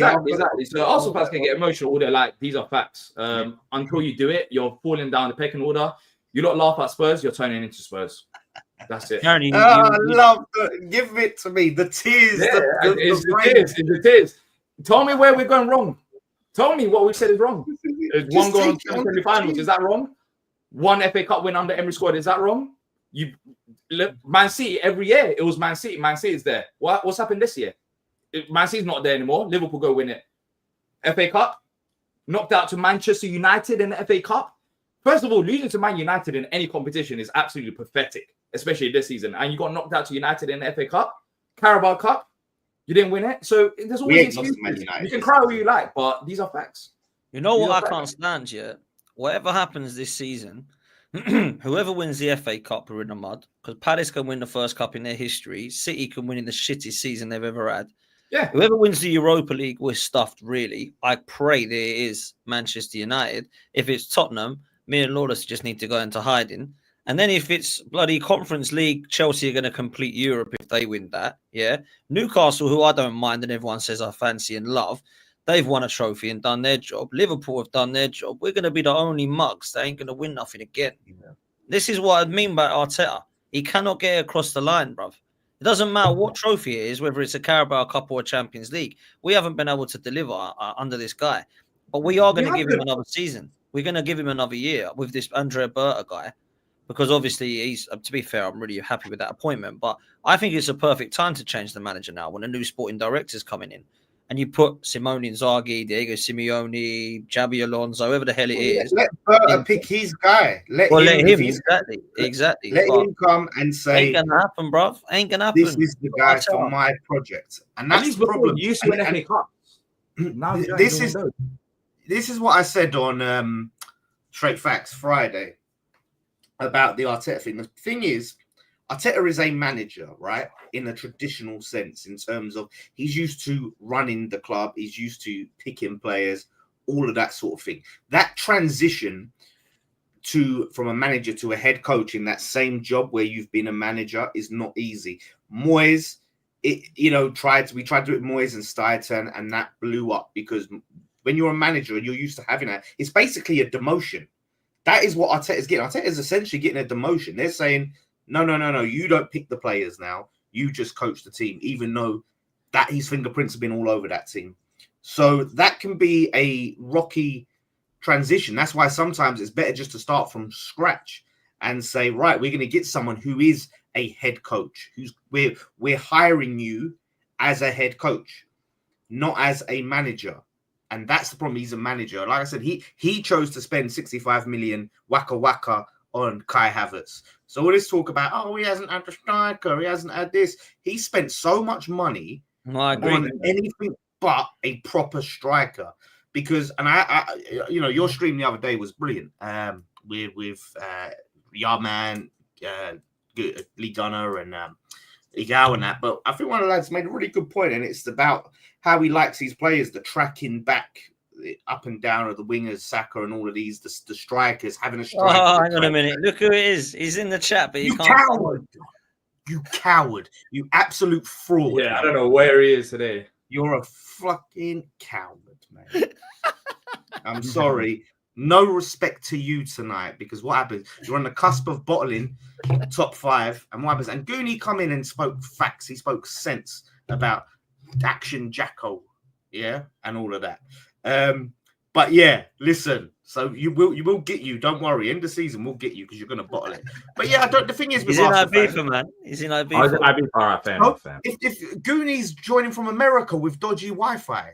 So Arsenal fans can get emotional. They're like, these are facts. Until you do it, you're falling down the pecking order. You don't laugh at Spurs, you're turning into Spurs. That's it. I love the give it to me. The tears. Yeah, it's the tears. Tell me where we're going wrong. Tell me what we said is wrong. Is 1 goal in semi-finals. Is that wrong? 1 FA Cup win under Emery squad. Is that wrong? Man City every year. It was Man City. Man City's there. What's happened this year? Man City's not there anymore. Liverpool go win it. FA Cup. Knocked out to Manchester United in the FA Cup. First of all, losing to Man United in any competition is absolutely pathetic, especially this season. And you got knocked out to United in the FA Cup. Carabao Cup. You didn't win it. So there's always excuses. You can cry what you like, but these are facts. You know what I can't stand yet? Whatever happens this season, whoever wins the FA Cup are in the mud because Palace can win the first cup in their history. City can win in the shittest season they've ever had. Yeah. Whoever wins the Europa League, we're stuffed, really. I pray that it is Manchester United. If it's Tottenham, me and Lawless just need to go into hiding. And then if it's bloody Conference League, Chelsea are going to complete Europe if they win that. Yeah. Newcastle, who I don't mind and everyone says I fancy and love, they've won a trophy and done their job. Liverpool have done their job. We're going to be the only mugs that ain't going to win nothing again. Yeah. This is what I mean by Arteta. He cannot get across the line, bruv. It doesn't matter what trophy it is, whether it's a Carabao Cup or a Champions League. We haven't been able to deliver under this guy. But we are going to give him another season. We're going to give him another year with this Andrea Berta guy. Because obviously, he's, to be fair, I'm really happy with that appointment. But I think it's a perfect time to change the manager now when a new sporting director's coming in. And you put Simone Inzaghi, Diego Simeone, Xabi Alonso, whoever the hell it is. Let Berta pick his guy. Let him exactly. Let him come and say, ain't gonna happen, bruv. Ain't gonna happen. This is the guy for my project. And that's the problem. You used to win FA Cup. Now this is what I said on Straight Facts Friday about the Arteta thing. The thing is, Arteta is a manager, right? In a traditional sense, in terms of he's used to running the club, he's used to picking players, all of that sort of thing. That transition from a manager to a head coach in that same job where you've been a manager is not easy. Moyes, we tried to do it with Moyes and Steidten, and that blew up because when you're a manager and you're used to having that, it's basically a demotion. That is what Arteta is getting. Arteta is essentially getting a demotion. They're saying, no, you don't pick the players now. You just coach the team, even though that his fingerprints have been all over that team. So that can be a rocky transition. That's why sometimes it's better just to start from scratch and say, right, we're going to get someone who is a head coach. We're hiring you as a head coach, not as a manager. And that's the problem. He's a manager. Like I said, he chose to spend 65 million waka on Kai Havertz. So all this talk about, he hasn't had a striker, he hasn't had this. He spent so much money on anything but a proper striker. Because, and your stream the other day was brilliant. With Yarman, Lee Gunner, and Igao and that. But I think one of the lads made a really good point, and it's about how he likes these players, the tracking back, up and down of the wingers, Saka and all of these, the strikers, having a striker. Oh, hang on a minute. Look who it is. He's in the chat, but you can't. Coward. You coward. You absolute fraud. Yeah, man. I don't know where he is today. You're a fucking coward, man. I'm sorry. No respect to you tonight, because what happens? You're on the cusp of bottling top 5, and what happens? And Goonie come in and spoke facts. He spoke sense about Action Jacko, yeah, and all of that. But yeah, listen. So you will get you. Don't worry. End of season, we'll get you because you're going to bottle it. But yeah, the thing is, he's in Ibiza, man. He's in Ibiza. Ibiza fan. If Goonies joining from America with dodgy Wi-Fi,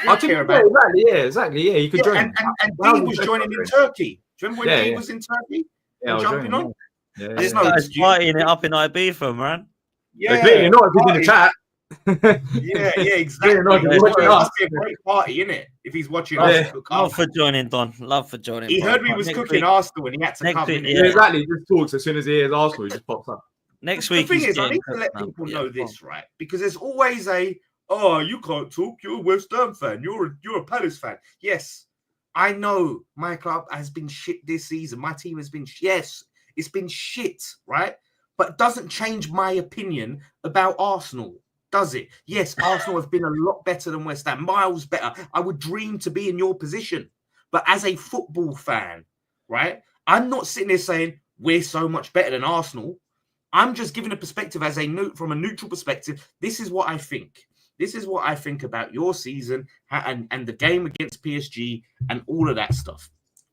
I care about exactly. Yeah, you could join. And D was joining in Turkey. Do you remember when D was in Turkey? Yeah, jumping on. Yeah, there's no fighting it up in Ibiza, man. Yeah, clearly not if he's in the chat. yeah, exactly. It must be a great party, isn't it? If he's watching us. Love for joining, Don. Love for joining. He heard we was cooking Arsenal and he had to come in. Yeah, exactly. He just talks as soon as he hears Arsenal, he just pops up. Next week. The thing is, I need to let people know this, right? Because there's always you can't talk. You're a West Ham fan. You're a Palace fan. Yes, I know my club has been shit this season. My team has been it's been shit, right? But it doesn't change my opinion about Arsenal. Does it? Yes, Arsenal have been a lot better than West Ham, miles better. I would dream to be in your position. But as a football fan, right, I'm not sitting there saying we're so much better than Arsenal. I'm just giving a perspective from a neutral perspective. This is what I think. This is what I think about your season and the game against PSG and all of that stuff.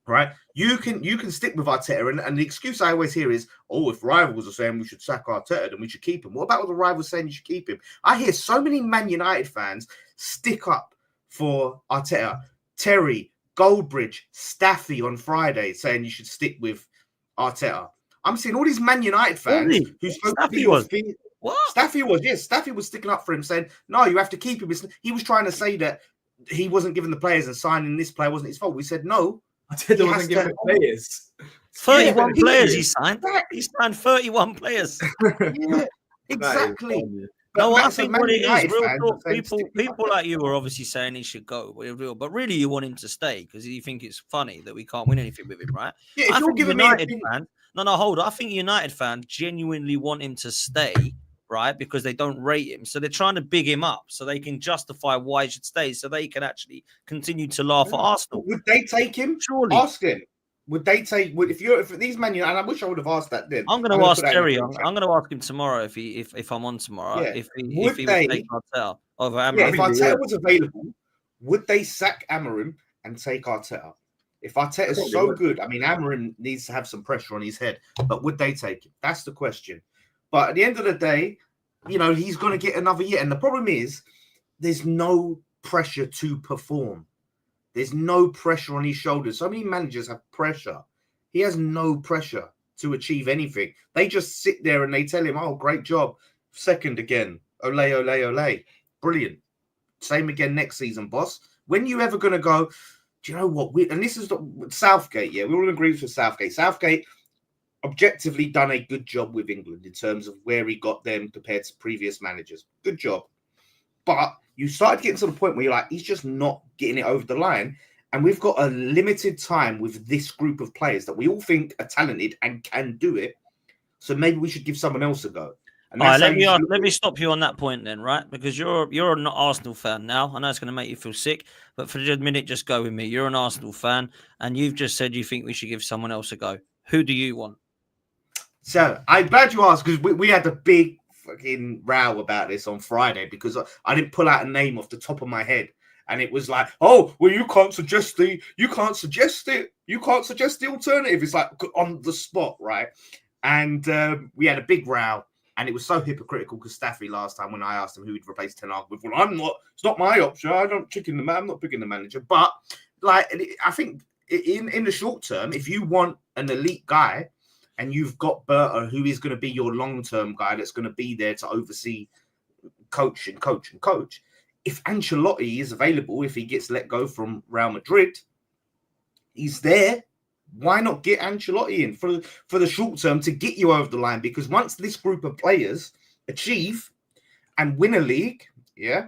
Right, you can stick with Arteta, and the excuse I always hear is, if rivals are saying we should sack Arteta, then we should keep him. What about the rivals saying you should keep him? I hear so many Man United fans stick up for Arteta. Terry, Goldbridge, Staffy on Friday saying you should stick with Arteta. I'm seeing all these Man United fans who spoke Staffy was. What? Staffy was, yes. Staffy was sticking up for him, saying, no, you have to keep him. He was trying to say that he wasn't giving the players, and signing this player wasn't his fault. We said no. Arteta wasn't giving players. 31 players he signed. He signed 31 players. Yeah, exactly. No, I think what it is, real talk, people like you are obviously saying he should go, but really you want him to stay because you think it's funny that we can't win anything with him, right? Yeah, if you're giving United fan, hold on. I think United fans genuinely want him to stay, right? Because they don't rate him. So they're trying to big him up so they can justify why he should stay so they can actually continue to laugh at Arsenal. Would they take him? Surely. Ask him. Would they take? If these Man United, and I wish I would have asked that then. I'm going to ask Terry. I'm going to ask him tomorrow if I'm on tomorrow. Yeah. If he would take Arteta over Amorim. Yeah, if Arteta was available, would they sack Amorim and take Arteta? If Arteta's so good, I mean, Amorim needs to have some pressure on his head, but would they take him? That's the question. But at the end of the day, you know, he's going to get another year. And the problem is there's no pressure to perform. There's no pressure on his shoulders. So many managers have pressure. He has no pressure to achieve anything. They just sit there and they tell him, oh, great job. Second again. Ole, ole, ole. Brilliant. Same again next season, boss. When you ever going to go, do you know what? And this is Southgate, yeah. We all agree with Southgate. Southgate objectively done a good job with England in terms of where he got them compared to previous managers. Good job. But you started getting to the point where you're like, he's just not getting it over the line. And we've got a limited time with this group of players that we all think are talented and can do it. So maybe we should give someone else a go. And all right, let me stop you on that point then, right? Because you're an Arsenal fan now. I know it's going to make you feel sick, but for a minute, just go with me. You're an Arsenal fan, and you've just said you think we should give someone else a go. Who do you want? So I'm glad you asked, because we had a big fucking row about this on Friday because I didn't pull out a name off the top of my head. And it was like, oh, well, you can't suggest the alternative. It's like on the spot, right? And we had a big row, and it was so hypocritical because Staffy last time when I asked him who he'd replace Ten Hag with, well, it's not my option. I'm not picking the manager. But like, I think in the short term, if you want an elite guy and you've got Berta, who is going to be your long-term guy that's going to be there to oversee, coach. If Ancelotti is available, if he gets let go from Real Madrid, he's there. Why not get Ancelotti in for the short term to get you over the line? Because once this group of players achieve and win a league, yeah,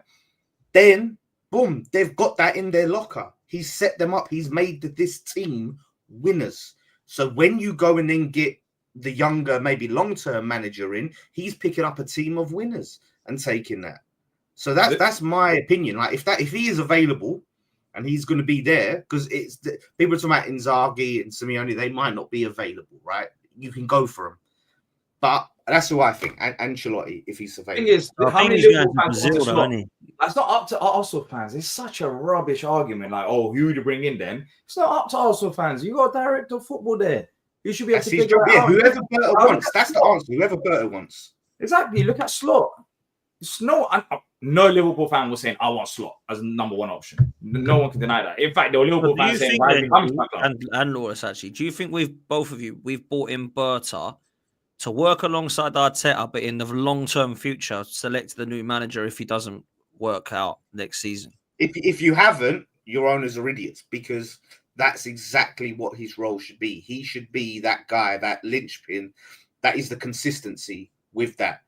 then boom, they've got that in their locker. He's set them up. He's made this team winners. So when you go and then get the younger, maybe long-term manager in, he's picking up a team of winners and taking that. So that's my opinion. Like if he is available and he's going to be there, because it's people are talking about Inzaghi and Simeone, they might not be available, right? You can go for them, but that's who I think. Ancelotti, if he's available. The thing is, how many Liverpool fans want to slot? That's not up to Arsenal fans. It's such a rubbish argument. Like, oh, who would you bring in then? It's not up to Arsenal fans. You got a director of football there. You should be able to figure it out. Whoever Berta wants. That's the answer. Whoever Berta wants. Exactly. Look at Slot. It's no Liverpool fan was saying, I want Slot as number one option. No one can deny that. In fact, there were Liverpool fans saying, why is he coming back? And Lawless, actually, do you think both of you, we've brought in Berta to work alongside Arteta, but in the long-term future, select the new manager if he doesn't work out next season? If you haven't, your owners are idiots, because that's exactly what his role should be. He should be that guy, that linchpin. That is the consistency with that.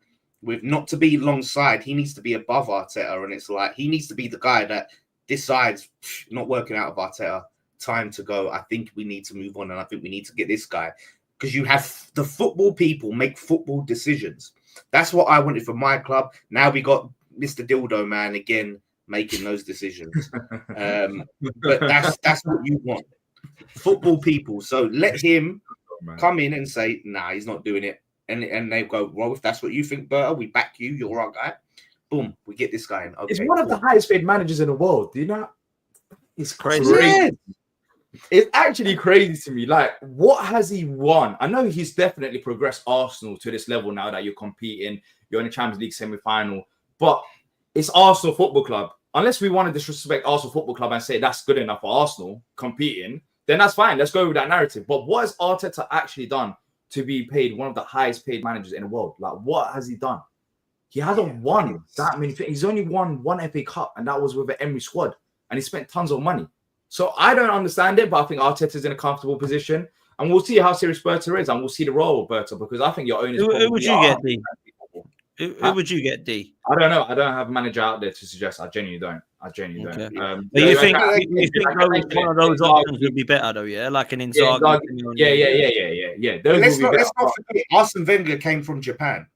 With not to be alongside, he needs to be above Arteta, and it's like he needs to be the guy that decides not working out of Arteta, time to go. I think we need to move on, and I think we need to get this guy, because you have the football people make football decisions. That's what I wanted for my club. Now we got Mr. Dildo Man again making those decisions, but that's what you want, football people. So let him come in and say, nah, he's not doing it. And they go, well, if that's what you think, Berta, we back you. You're our guy. Boom, we get this guy in. Okay, it's one of the highest paid managers in the world. Do you know? It's crazy. Yeah. It's actually crazy to me. Like, what has he won? I know he's definitely progressed Arsenal to this level now that you're competing. You're in the Champions League semi-final. But it's Arsenal Football Club. Unless we want to disrespect Arsenal Football Club and say that's good enough for Arsenal competing, then that's fine. Let's go with that narrative. But what has Arteta actually done to be paid one of the highest paid managers in the world? Like, what has he done? He hasn't won that many things. He's only won one FA Cup, and that was with an Emery squad, and he spent tons of money. So I don't understand it, but I think Arteta's in a comfortable position, and we'll see how serious Berta is, and we'll see the role of Berta, because I think your owners. Who would you get, Who would you get, D? I don't know. I don't have a manager out there to suggest. I genuinely don't. But you think one of those options would be better, though? Yeah, like an Inzaghi. Yeah. Let's not forget, Arsene Wenger came from Japan.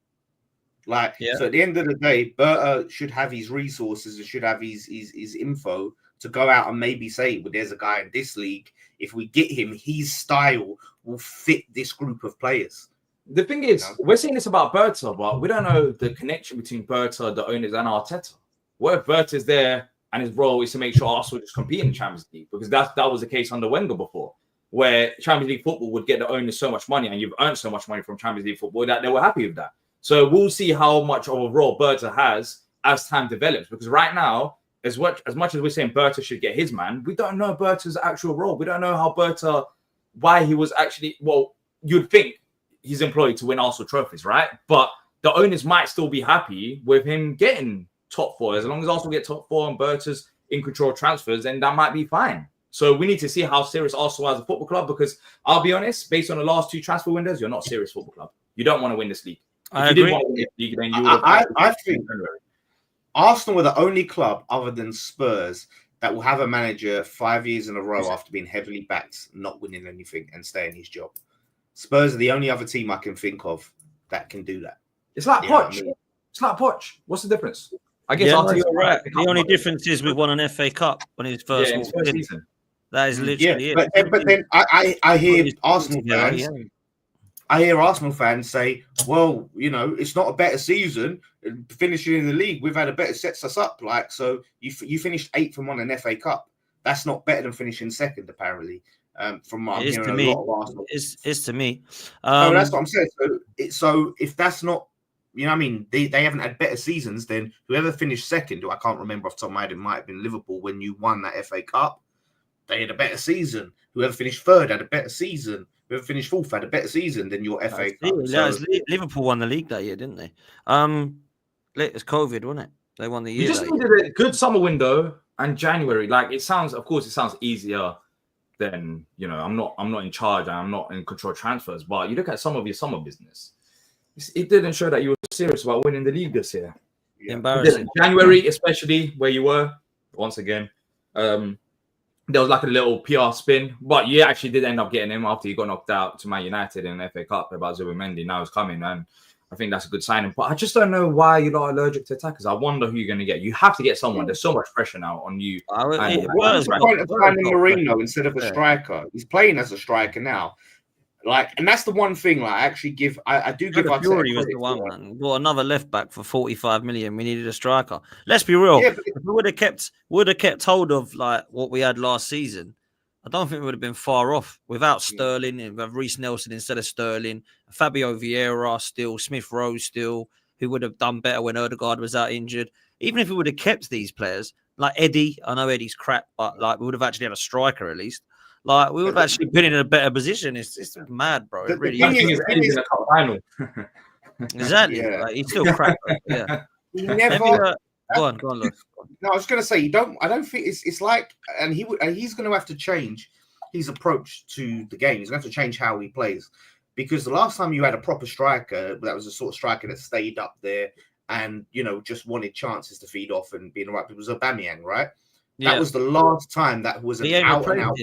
So at the end of the day, Berta should have his resources and should have his info to go out and maybe say, well, there's a guy in this league. If we get him, his style will fit this group of players. The thing is, we're saying this about Berta, but we don't know the connection between Berta, the owners, and Arteta. What if Berta is there and his role is to make sure Arsenal just compete in the Champions League? Because that was the case under Wenger before, where Champions League football would get the owners so much money, and you've earned so much money from Champions League football that they were happy with that. So we'll see how much of a role Berta has as time develops. Because right now, as much as we're saying Berta should get his man, we don't know Berta's actual role. We don't know how Berta, why he was actually, well, you'd think he's employed to win Arsenal trophies, right? But the owners might still be happy with him getting top four. As long as Arsenal get top four and Berta's in control of transfers, then that might be fine. So we need to see how serious Arsenal as a football club, because I'll be honest, based on the last 2 transfer windows, you're not a serious football club. You don't want to win this league. I agree. I think Arsenal were the only club other than Spurs that will have a manager 5 years in a row after being heavily backed, not winning anything and staying his job. Spurs are the only other team I can think of that can do that. It's like Poch. It's like Poch. What's the difference? I guess you're right. The only difference is we've won an FA Cup when his first season. That is literally it. But then I hear Arsenal fans. I hear Arsenal fans say, well, it's not a better season. Finishing in the league, we've had a better sets us up. So you finished 8th and won an FA Cup. That's not better than finishing 2nd, apparently. From what I'm hearing a lot of Arsenal. It's to me. No, that's what I'm saying. So if that's not, they haven't had better seasons, then whoever finished 2nd, who I can't remember off the top of my head, it might have been Liverpool when you won that FA Cup. They had a better season. Whoever finished 3rd had a better season. Whoever finished 4th had a better season than your FA Cup. Liverpool won the league that year, didn't they? It's COVID, wasn't it? They won the year. You just needed a good summer window and January. It sounds easier than, I'm not in charge and I'm not in control of transfers. But you look at some of your summer business. It didn't show that you were serious about winning the league this year. Yeah. Embarrassing. January, especially where you were, once again. There was a little PR spin, but you actually did end up getting him after he got knocked out to Man United in the FA Cup about Zubimendi. Now he's coming, and I think that's a good signing. But I just don't know why you're not allergic to attackers. I wonder who you're going to get. You have to get someone. There's so much pressure now on you. What's the point of finding Mourinho instead of a striker? He's playing as a striker now. And that's the one thing. I do give Fury was the one, man. Got another left back for 45 million. We needed a striker. Let's be real. If we would have kept hold of what we had last season, I don't think we would have been far off. Without Sterling, with Reece Nelson instead of Sterling, Fabio Vieira still, Smith Rowe still, who would have done better when Odegaard was out injured. Even if we would have kept these players, like Eddie, I know Eddie's crap, but we would have actually had a striker at least. We would have actually been in a better position. It's mad, bro. It really is. Eddie's in a cup final. Exactly. Yeah. He's still crap. Yeah. He never. Go on, look. No, I was going to say I don't think it's like, and he's going to have to change his approach to the game. He's going to have to change how he plays, because the last time you had a proper striker that was a sort of striker that stayed up there and just wanted chances to feed off and being right, it was Aubameyang, right? Yeah. That was the last time that was an out and out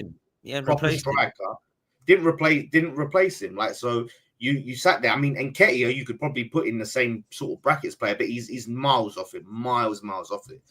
proper striker. Didn't replace him. So you sat there. Nketiah, you could probably put in the same sort of brackets player, but he's miles off it, miles off it.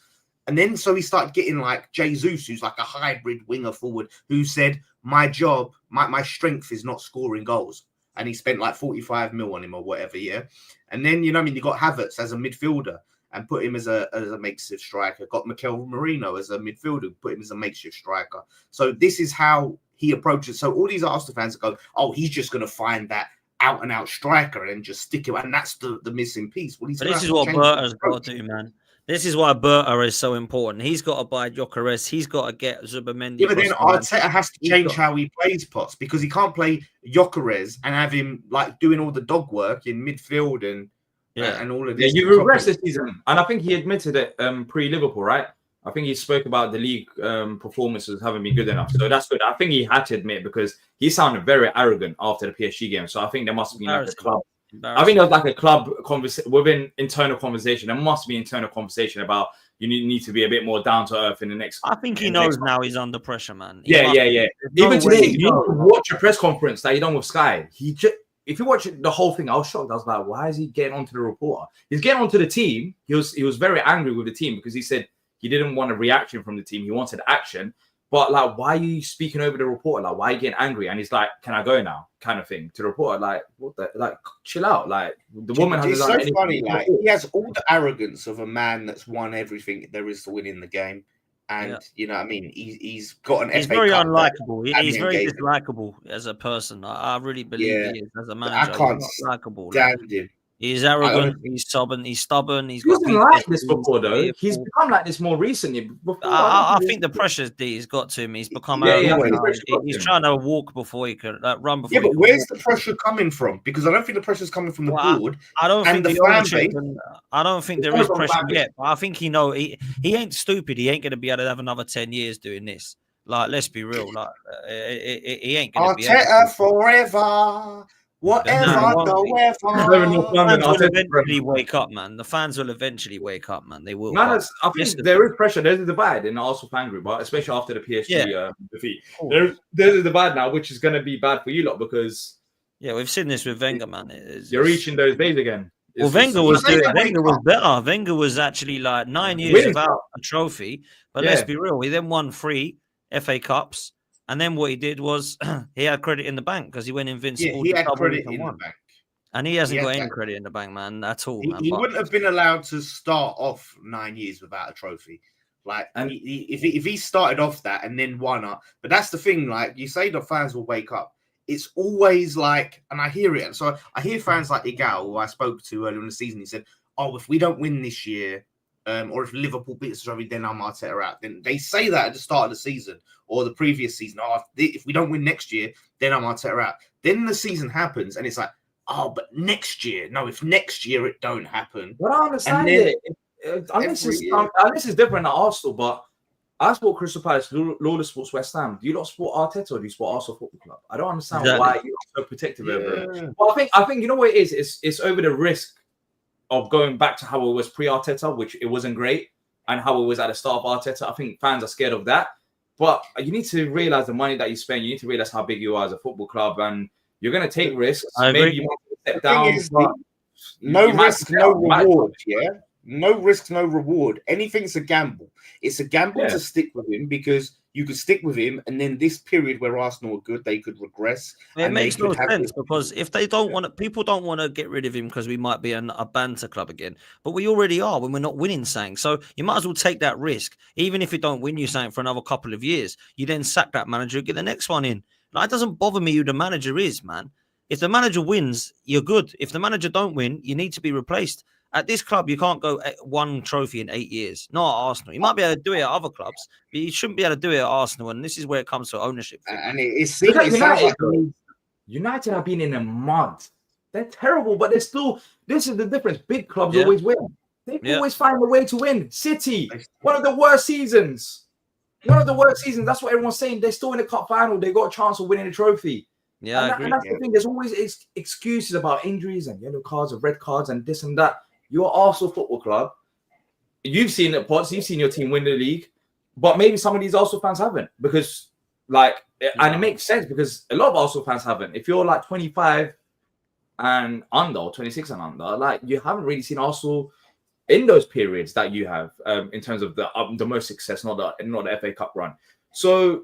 And then so he started getting Jesus, who's a hybrid winger forward, who said, my job, my strength is not scoring goals. And he spent 45 mil on him or whatever, yeah. And then you got Havertz as a midfielder and put him as a makeshift striker. Got Mikel Merino as a midfielder, put him as a makeshift striker. So this is how he approaches. So all these Arsenal fans go, oh, he's just going to find that out and out striker and just stick it, and that's the missing piece. Well, this is what Berta's got to do, man. This is why Berta is so important. He's got to buy Gyökeres. He's got to get Zubimendi. Yeah, but then Arteta has to change how he plays Potts, because he can't play Gyökeres and have him doing all the dog work in midfield and all of this. Yeah, you regressed this season, and I think he admitted it pre-Liverpool, right? I think he spoke about the league performances haven't been good enough, so that's good. I think he had to admit, because he sounded very arrogant after the PSG game. So I think there must have been a club I think there's like a club conversation within internal conversation. There must be internal conversation about you need to be a bit more down to earth in the next. I think he knows now he's under pressure, man. Yeah. Even today, you watch a press conference that he done with Sky. If you watch the whole thing, I was shocked. I was like, why is he getting onto the reporter? He's getting onto the team. He was very angry with the team because he said he didn't want a reaction from the team. He wanted action. But like, why are you speaking over the reporter? Like, why are you getting angry? And he's like, "Can I go now?" kind of thing to the reporter. Like, what the? Like, chill out. Like, the woman has. It's so funny. Like, he has all the arrogance of a man that's won everything there is to win in the game, and you know what I mean. He's got an. He's very unlikable. He's very dislikable as a person. I really believe he is as a manager. I can't stand him. He's arrogant. He's stubborn. He wasn't like this before, though. He's become like this more recently. I think the pressure he's got to him. He's become he's trying to walk before he can run before. Yeah, but where's the pressure coming from? Because I don't think the pressure's coming from the board. I don't think the fan base. I don't think there is pressure yet. But I think he ain't stupid. He ain't going to be able to have another 10 years doing this. Like, let's be real. Like, he ain't going to be. Arteta forever. Whatever the fans will eventually wake up, man. The fans will eventually wake up, man. They will. No, I think there is pressure. There's a divide in the Arsenal fan group, but especially after the PSG defeat. There's a divide now, which is going to be bad for you lot because we've seen this with Wenger, man. You're reaching those days again. Well, Wenger was better. Wenger was actually like 9 years without a trophy. But let's be real, he then won 3 FA Cups. And then what he did was he had credit in the bank because he went invincible. Yeah, he had credit in the bank. And he hasn't got any credit in the bank, man, at all. He wouldn't have been allowed to start off 9 years without a trophy. Like, and if he started off that and then won up. But that's the thing, like, you say the fans will wake up. It's always like, and I hear it. So I hear fans like Igal, who I spoke to earlier in the season. He said, if we don't win this year, or if Liverpool beats us, then I'm Arteta out. Then they say that at the start of the season or the previous season. If we don't win next year, then I'm Arteta out. Then the season happens and it's like, but next year. No, if next year it don't happen. But I understand it. Unless it's different at Arsenal, but I support Crystal Palace, Lola sports West Ham. Do you not support Arteta or do you support Arsenal Football Club? I don't understand why you're so protective over it. Well, I think you know what it is? It's over the risk of going back to how it was pre-Arteta, which it wasn't great, and how it was at the start of Arteta. I think fans are scared of that. But you need to realize the money that you spend. You need to realize how big you are as a football club, and you're going to take risks. Maybe you want to step down. No risk, no reward. Yeah, no risk, no reward. Anything's a gamble. It's a gamble to stick with him because you could stick with him, and then this period where Arsenal were good, they could regress. It makes no sense because if they don't want to, people don't want to get rid of him because we might be a banter club again. But we already are when we're not winning something. So you might as well take that risk, even if you don't win you something for another couple of years. You then sack that manager, get the next one in. Like, it doesn't bother me who the manager is, man. If the manager wins, you're good. If the manager don't win, you need to be replaced. At this club, you can't go 1 trophy in 8 years. Not at Arsenal. You might be able to do it at other clubs, but you shouldn't be able to do it at Arsenal. And this is where it comes to ownership. And it sounds like United have been in a mud. They're terrible, but they're still. This is the difference. Big clubs always win. They always find a way to win. City, one of the worst seasons. That's what everyone's saying. They're still in the cup final. They got a chance of winning a trophy. Yeah, I agree. And that's the thing. There's always excuses about injuries and yellow cards and red cards and this and that. You're Arsenal Football Club. You've seen it, Potts. You've seen your team win the league, but maybe some of these Arsenal fans haven't because, and it makes sense because a lot of Arsenal fans haven't. If you're like 25 and under, or 26 and under, you haven't really seen Arsenal in those periods that you have in terms of the most success, not the FA Cup run. So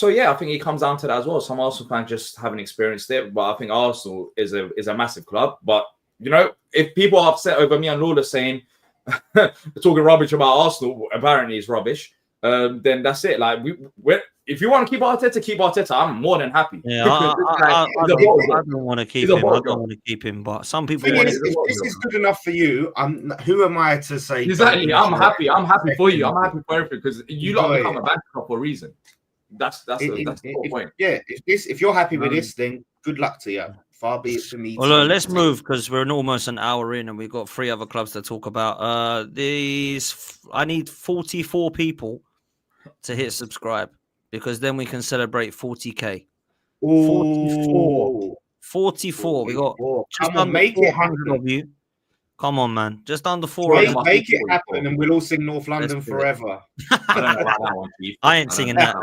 yeah, I think it comes down to that as well. Some Arsenal fans just haven't experienced it, but I think Arsenal is a massive club, but. You know, if people are upset over me and Lola saying talking rubbish about Arsenal, apparently it's rubbish. Then that's it. Like, if you want to keep Arteta, I'm more than happy. Yeah, I don't want to keep him. I don't want to keep him, but some people. If this is good enough for you, who am I to say? Exactly, I'm happy. I'm happy for you. I'm happy for everything because you lot become a bad club for a reason. That's the whole point. Yeah, if you're happy with this, then good luck to you. Far be it for me. Well, let's move because we're almost an hour in and we've got 3 other clubs to talk about. I need 44 people to hit subscribe because then we can celebrate 40k. 44. 44. We got just Come on, under make it 400 happen. of you. Come on, man. Just under 400. Make it happen, and we'll all sing North London forever. I don't know about that one, Keith. I ain't singing that.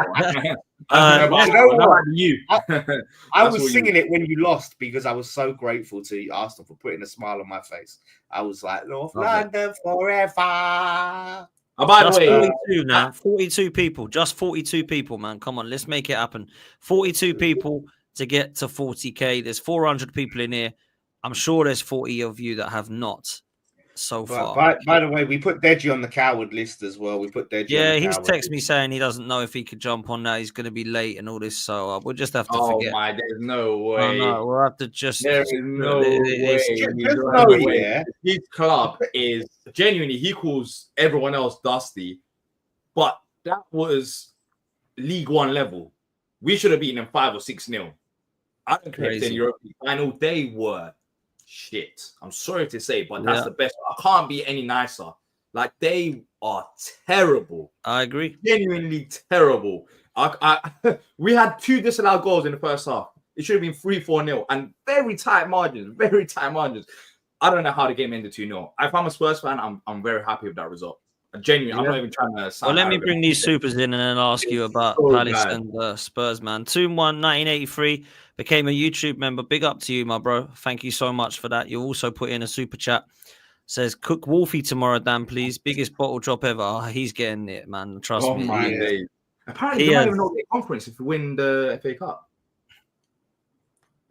I was what singing it when you lost because I was so grateful to Arsenal for putting a smile on my face. I was like, North London forever. Oh, by the Just way, 42 now. 42 people. Just 42 people, man. Come on, let's make it happen. 42 people to get to 40K. There's 400 people in here. I'm sure there's 40 of you that have not so far. By the way, we put Deji on the coward list as well. We put Deji. Yeah, on the he's coward texted list. me saying he doesn't know if he could jump on that. He's going to be late and all this. So we'll just have to forget. Oh, my, there's no way. Oh, no, we'll have to just. There is no way. His club is genuinely, he calls everyone else dusty, but that was League One level. We should have beaten them 5 or 6-0. I don't care if they're in European final. They were shit. I'm sorry to say, but that's the best. I can't be any nicer. Like, they are terrible. I agree. Genuinely terrible. We had 2 disallowed goals in the first half. It should have been 3-4-0 and very tight margins. Very tight margins. I don't know how the game ended 2-0. If I'm a Spurs fan, I'm very happy with that result. Genuinely, I'm not even trying to sound. Well, let me bring these supers in and then ask you about Palace and Spurs, man. 2-1, 1983, became a YouTube member. Big up to you, my bro. Thank you so much for that. You also put in a super chat. Says, cook Wolfie tomorrow, Dan, please. Biggest bottle drop ever. Oh, he's getting it, man. Trust me. My days. Apparently, they might even not get conference if we win the FA Cup.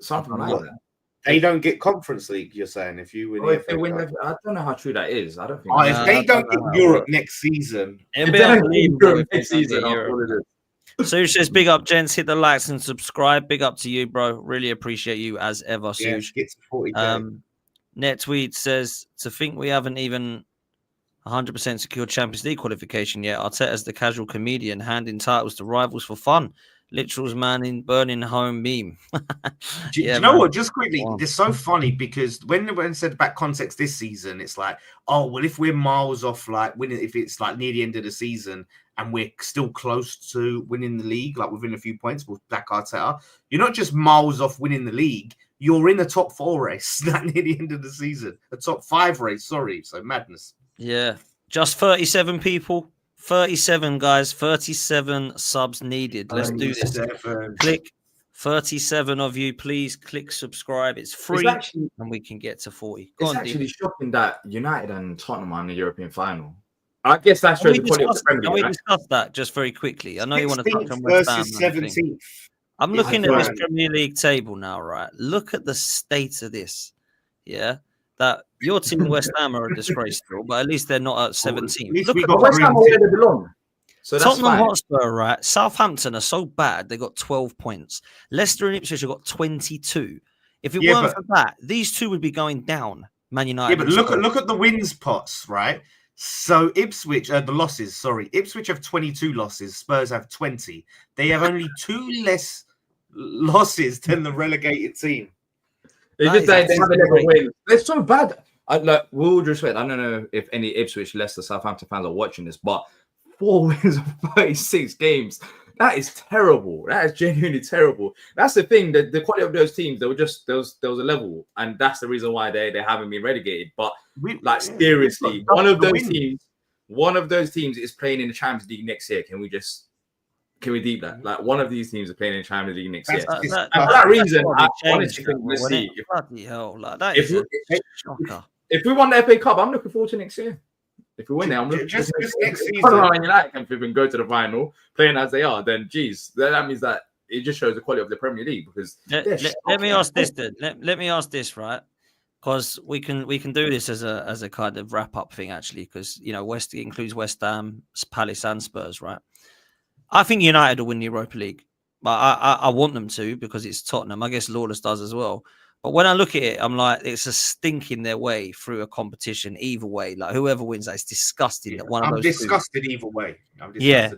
Something like that. They don't get Conference League, you're saying, if you win. If they win, I don't know how true that is. I don't think. If they don't get Europe next season, it'll be unbelievable next season. So he says, big up, gents. Hit the likes and subscribe. Big up to you, bro. Really appreciate you as ever, Suj. Get to 40K. NetTweet says, to think we haven't even 100% secured Champions League qualification yet. Arteta's the casual comedian handing titles to rivals for fun. Literals man in burning home meme. Do you know what? Just quickly, it's so funny because when said about context this season, it's like, oh well, if we're miles off like winning, if it's like near the end of the season and we're still close to winning the league, like within a few points, we'll back Arteta. You're not just miles off winning the league. You're in the top 4 race like near the end of the season, a top 5 race. Sorry, so madness. Yeah, just 37 people. 37 guys, 37 subs needed. Let's do this. Click 37 of you, please. Click subscribe. It's free, and we can get to 40. It's actually shocking that United and Tottenham are in the European final. I guess that shows the quality of the Premier League. Can we discuss that just very quickly? I know you want to touch on West Ham. 17th. I'm looking at this Premier League table now, right? Look at the state of this. Yeah. That your team, West Ham, are a disgrace still, but at least they're not at 17. Look at West Ham where they belong. So Tottenham Hotspur, right? Southampton are so bad, they got 12 points. Leicester and Ipswich have got 22. If it weren't for that, these two would be going down. Man United. Yeah, but look at the wins pots, right? So Ipswich, the losses, sorry. Ipswich have 22 losses. Spurs have 20. They have only 2 less losses than the relegated team. They just they never win. They're so bad. Like, with all due respect, I don't know if any Ipswich, Leicester, Southampton fans are watching this, but 4 wins of 36 games. That is terrible. That is genuinely terrible. That's the thing. The quality of those teams, they were just there was a level, and that's the reason why they haven't been relegated. But seriously, one of those teams is playing in the Champions League next year. Can we deep that? Like, one of these teams are playing in the Champions League next year. And for that reason, I honestly think let's see. If we won the FA Cup, I'm looking forward to next year. If we win it, I'm looking just next season. United can even go to the final, playing as they are, then that means that it just shows the quality of the Premier League. Because let me ask this then. Let me ask this, right? Because we can do this as a kind of wrap up thing, actually, because West includes West Ham, Palace, and Spurs, right? I think United will win the Europa League. But I want them to because it's Tottenham. I guess Lawless does as well. But when I look at it, I'm like, it's a stinking their way through a competition either way. Like, whoever wins that, it's disgusting. That one of those. I'm disgusted either way.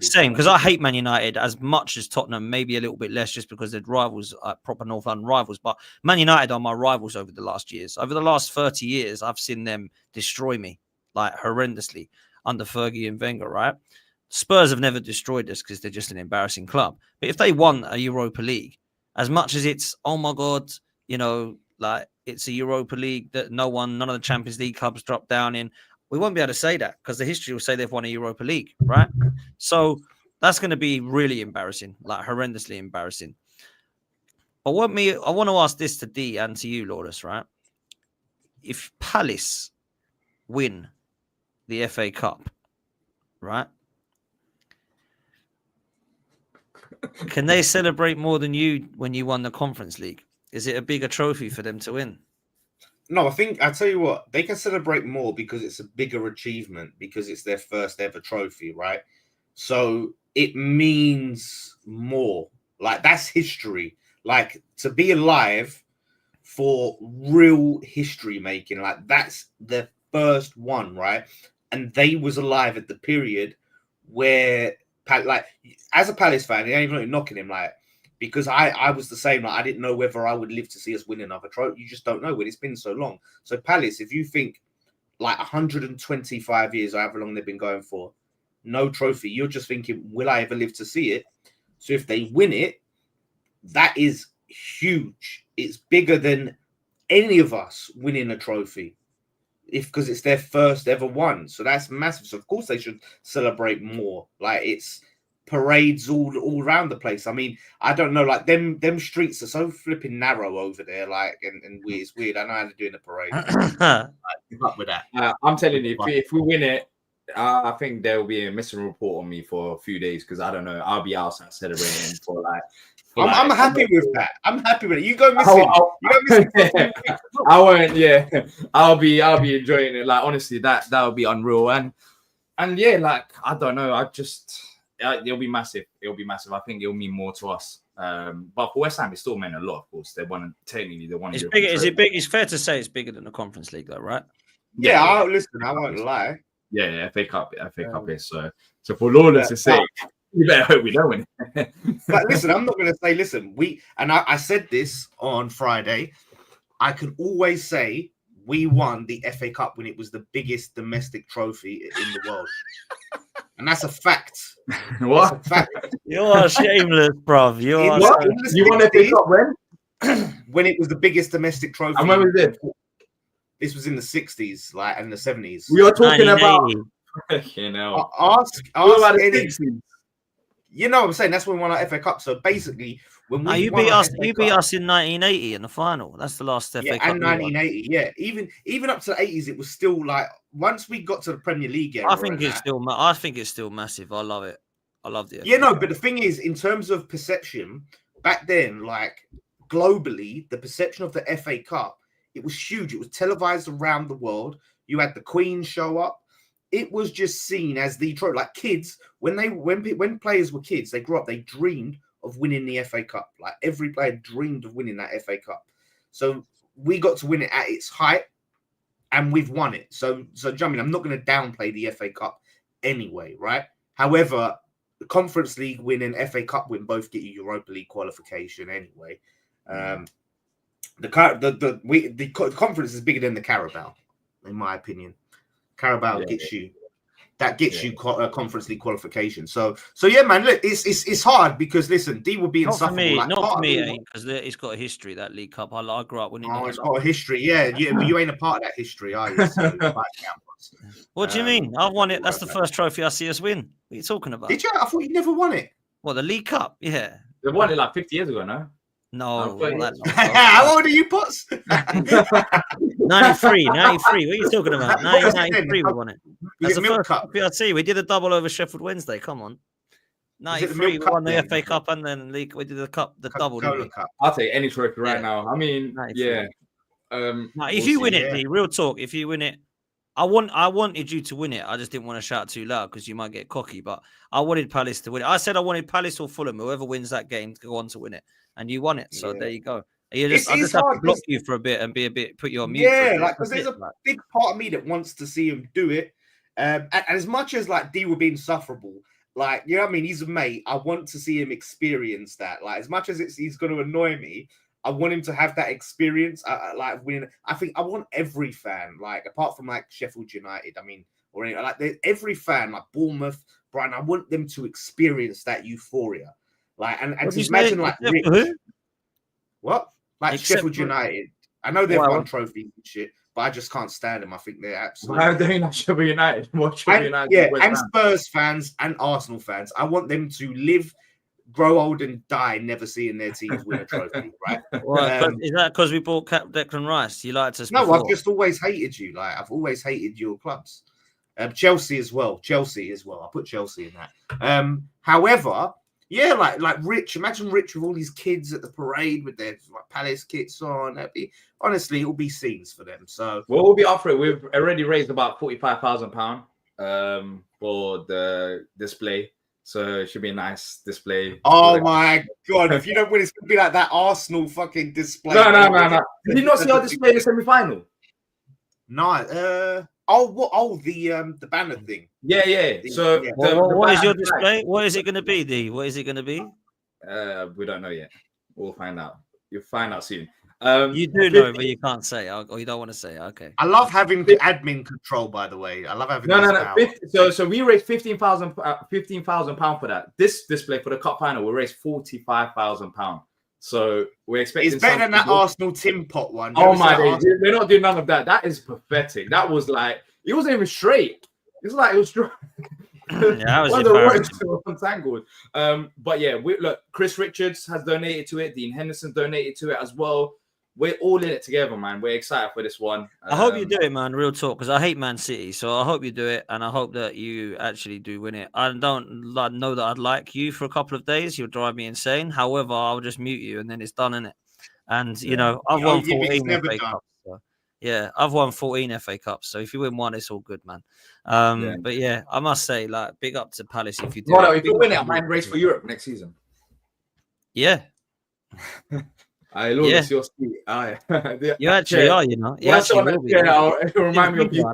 Same. Because I hate Man United as much as Tottenham, maybe a little bit less just because they're rivals, proper North London rivals. But Man United are my rivals over the last years. Over the last 30 years, I've seen them destroy me, like, horrendously under Fergie and Wenger, right? Spurs have never destroyed us because they're just an embarrassing club. But if they won a Europa League, as much as it's, oh my God, you know, like it's a Europa League that none of the Champions League clubs drop down in. We won't be able to say that because the history will say they've won a Europa League, right? So that's going to be really embarrassing, like horrendously embarrassing. But I want to ask this to D and to you, Lawless, right? If Palace win the FA Cup, right? Can they celebrate more than you when you won the Conference League? Is it a bigger trophy for them to win? No, I'll tell you what, they can celebrate more because it's a bigger achievement, because it's their first ever trophy, right? So it means more. Like, that's history. Like, to be alive for real history making, like, that's the first one, right? And they was alive at the period where, like, as a Palace fan, I ain't even knocking him, like, because I was the same. Like, I didn't know whether I would live to see us win another trophy. You just don't know when it's been so long. So Palace, if you think like 125 years, or however long they've been going for, no trophy, you're just thinking, will I ever live to see it? So if they win it, that is huge. It's bigger than any of us winning a trophy, because it's their first ever one. So that's massive. So of course they should celebrate more. Like, it's parades all around the place. I mean, I don't know, like them streets are so flipping narrow over there, like, and weird. It's weird. I know how to do in a parade. Up with that. I'm telling you, if we win it, I think there will be a missing report on me for a few days, because I don't know, I'll be outside celebrating for like. I'm happy with that. I'm happy with it. You go missing. I won't. Yeah, I'll be enjoying it. Like, honestly, that would be unreal. And yeah, like, I don't know. It'll be massive. It'll be massive. I think it'll mean more to us. But for West Ham, it still meant a lot. Of course, they won. Technically, they won. It's bigger. Is it big? It's fair to say it's bigger than the Conference League, though, right? Yeah. Listen, I won't lie. Yeah, FA Cup is so for Lawless' sake, you better hope we don't win. But listen, I'm not going to say. Listen, I said this on Friday. I can always say we won the FA Cup when it was the biggest domestic trophy in the world. And that's a fact. What? That's a fact. You are shameless, bruv. You won FA Cup when? When it was the biggest domestic trophy. And when was it? This was in the 60s, like, and the 70s. We are talking about. You know. Ask about the any. 60s. You know what I'm saying? That's when we won our FA Cup. So basically, when we you beat us in 1980 in the final. That's the last FA Cup. And 1980, yeah. Even up to the 80s, it was still like, once we got to the Premier League era, I think it's still massive. I love it. I love the FA Yeah, no, Cup. but the thing is, in terms of perception, back then, like, globally, the perception of the FA Cup, it was huge. It was televised around the world. You had the Queen show up. It was just seen as the trophy. Like, kids, when players were kids, they grew up, they dreamed of winning the FA Cup. Like, every player dreamed of winning that FA Cup. So we got to win it at its height, and we've won it. So I mean, I'm not going to downplay the FA Cup anyway, right? However, the Conference League win and FA Cup win both get you Europa League qualification anyway. The conference is bigger than the Carabao, in my opinion. Carabao gets you Conference League qualification. So yeah, man. Look, it's hard because, listen, D will be insufferable. Not for me, because it's got a history, that League Cup. I grew up winning. Oh, it's got a history. Yeah, but you ain't a part of that history, are you? So, what do you mean? I've won it. That's the first trophy I see us win. What are you talking about? Did you? I thought you never won it. What, the League Cup? Yeah, they won it like 50 years ago, no? No. How old are you, Potts? 93. What are you talking about? 1993 we won it. That's the first Cup PRT. We did a double over Sheffield Wednesday. Come on. 93 we won the FA Cup and then League. We did the double. Cup. I'll take any trophy right now. I mean, 93. Yeah. If you win it, real talk. If you win it, I wanted you to win it. I just didn't want to shout too loud because you might get cocky. But I wanted Palace to win it. I said I wanted Palace or Fulham, whoever wins that game, to go on to win it. And you won it, so there you go. I just have to block you for a bit and put you on mute. Yeah, like, because there's a big part of me that wants to see him do it. And as much as, like, D will be insufferable, like, you know what I mean? He's a mate. I want to see him experience that. Like, as much as he's going to annoy me, I want him to have that experience. Like, winning. I think I want every fan, like, apart from, like, Sheffield United, I mean, or any, like, every fan, like Bournemouth, Brighton, I want them to experience that euphoria. Like, and to imagine, like, Rich. Who? What? Like Except Sheffield for- United. I know they've Why, won what? trophies and shit, but I just can't stand them. I think they're absolutely. Why are they not Sheffield United? What Sheffield United? And Spurs fans and Arsenal fans. I want them to live, grow old, and die, never seeing their teams win a trophy. Right? Is that because we bought Declan Rice? You liked us? No, before? I've just always hated you. Like I've always hated your clubs. Chelsea as well. I put Chelsea in that. However, yeah, like Rich. Imagine Rich with all these kids at the parade with their like, Palace kits on. Honestly, it will be scenes for them. So we'll be up for it. We've already raised about £45,000 for the display. So it should be a nice display. Oh my God. If you don't win, it's going to be like that Arsenal fucking display. No. Did you not see our display in the semi-final? No. The banner thing. Yeah. So what is your display? What is it going to be, D? What is it going to be? We don't know yet. We'll find out. You'll find out soon. You do know, but you can't say, or you don't want to say. Okay. I love having admin control. By the way, I love having. No. So we raised £15,000 for that. This display for the cup final, we raised £45,000. So we're expecting. It's better than that Arsenal Tim Pot one. Oh my days, we're not doing none of that. That is pathetic. That was like it wasn't even straight. It's like it was straight. Yeah, that was entangled. But yeah, look. Chris Richards has donated to it. Dean Henderson donated to it as well. We're all in it together, man. We're excited for this one. I hope you do it, man. Real talk, because I hate Man City, so I hope you do it, and I hope that you actually do win it. I don't know that I'd like you for a couple of days. You'll drive me insane. However, I'll just mute you, and then it's done, innit? And you know, I've won 14 FA Cups. So, yeah, I've won 14 FA Cups. So if you win one, it's all good, man. But yeah, I must say, like, big up to Palace if you do. Well, if you win it, I might race for Europe next season. Yeah. I love your seat. You actually are, you know. You actually will be. Remind me of you.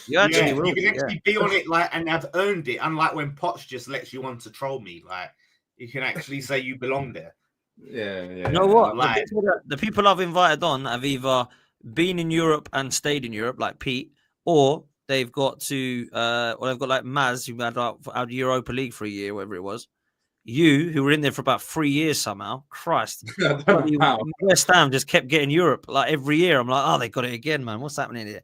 You actually will. You can actually be on it, like, and have earned it. Unlike when Potts just lets you on to troll me, like you can actually say you belong there. Yeah. You know what? Like, the people I've invited on have either been in Europe and stayed in Europe, like Pete, or they've got to, or they've got like Maz, who had out Europa League for a year, whatever it was. You, who were in there for about 3 years somehow, Christ. West Ham just kept getting Europe like every year. I'm like, oh, they got it again, man. What's happening here?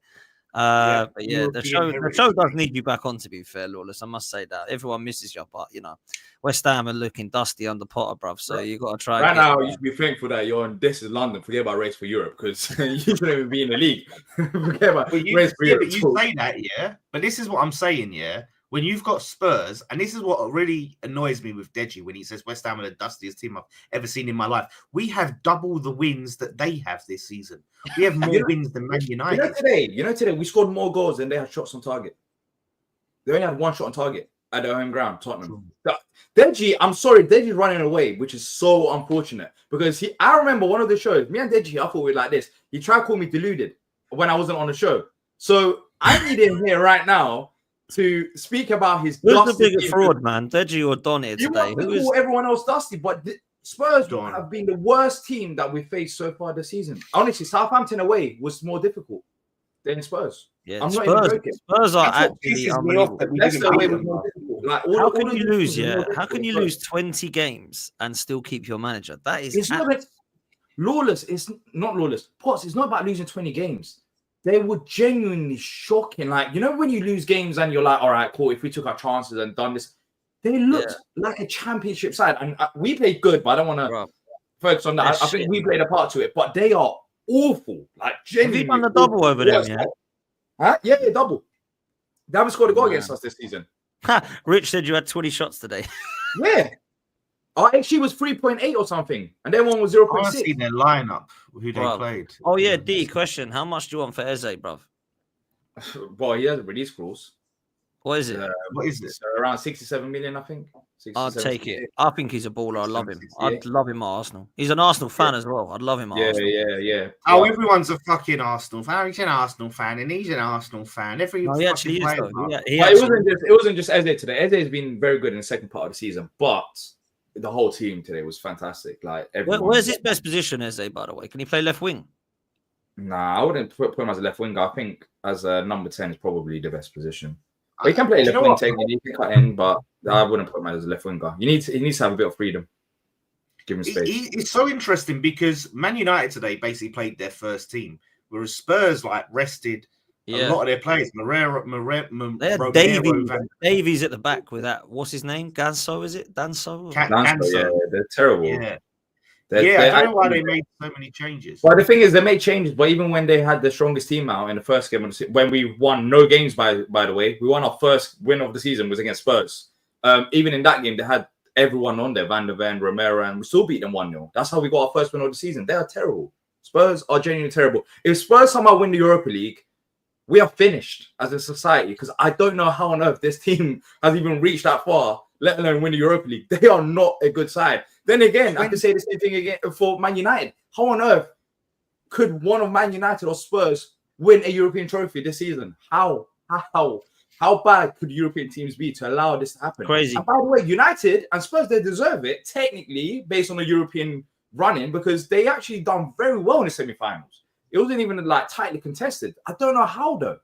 But yeah, the show does need you back on, to be fair, Lawless. I must say that. Everyone misses you, but, you know, West Ham are looking dusty under Potter, bruv. So you got to try. Right now, you should be thankful that you're on This Is London. Forget about Race for Europe, because you shouldn't even be in the league. Forget about Race for Europe. But you say that, yeah? But this is what I'm saying, yeah? When you've got Spurs, and this is what really annoys me with Deji when he says West Ham are the dustiest team I've ever seen in my life. We have double the wins that they have this season. We have more wins than Man United. You know today we scored more goals than they had shots on target. They only had one shot on target at their home ground, Tottenham. Deji, I'm sorry, Deji's running away, which is so unfortunate because I remember one of the shows. Me and Deji, I thought we were like this. He tried to call me deluded when I wasn't on the show. So I need him here right now to speak about his. Who's the bigger fraud, man? Deji or Donny today? You want to call everyone else dusty, but Spurs have been the worst team that we've faced so far this season. Honestly, Southampton away was more difficult than Spurs. Yeah, I'm Spurs, not even joking. Spurs are actually unbelievable. Like, how can you lose? Yeah, how can you lose 20 games and still keep your manager? That is Lawless. It's not Lawless. Potts. It's not about losing 20 games. They were genuinely shocking. Like, you know, when you lose games and you're like, all right, cool, if we took our chances and done this, they looked like a championship side. And we played good, but I don't want to focus on that. I think we played a part to it, but they are awful. Like, genuinely. Have you done the double over them, yeah? Huh? Yeah, double. They haven't scored a goal against us this season. Rich said you had 20 shots today. Yeah. She was 3.8 or something, and then one was 0.6. I want to see their lineup, who they played. Oh yeah, D question: how much do you want for Eze, bruv? Well, he has a release clause. What is it? What is it? So around 67 million, I think. I'll take it. I think he's a baller. I love him. I'd love him at Arsenal. He's an Arsenal fan as well. I'd love him at Arsenal. Yeah. Oh, everyone's a fucking Arsenal fan. He's an Arsenal fan, and he's an Arsenal fan. He actually is, though. It wasn't just Eze today. Eze has been very good in the second part of the season, but the whole team today was fantastic. Like, where's his best position, Eze, by the way? Can he play left wing? Nah, I wouldn't put him as a left winger. I think as a number 10 is probably the best position. But he can play left wing, technically. He can cut in, but I wouldn't put him as a left winger. He needs to have a bit of freedom. Give him space. It's so interesting because Man United today basically played their first team, whereas Spurs rested a lot of their players. Davies at the back with that. What's his name? Ganso, is it? Danso? Yeah, they're terrible. Yeah. I don't know why they made so many changes. Well, the thing is, they made changes, but even when they had the strongest team out in the first game, when we won no games, by the way, we won our first win of the season was against Spurs. Even in that game, they had everyone on there, Van der Ven, Romero, and we still beat them 1-0. That's how we got our first win of the season. They are terrible. Spurs are genuinely terrible. If Spurs somehow win the Europa League, we are finished as a society, because I don't know how on earth this team has even reached that far, let alone win the Europa League. They are not a good side. Then again, I can say the same thing again for Man United. How on earth could one of Man United or Spurs win a European trophy this season? How bad could European teams be to allow this to happen? Crazy. And by the way, United and Spurs, they deserve it technically based on the European running, because they actually done very well in the semi-finals. It wasn't even like tightly contested. I don't know how though.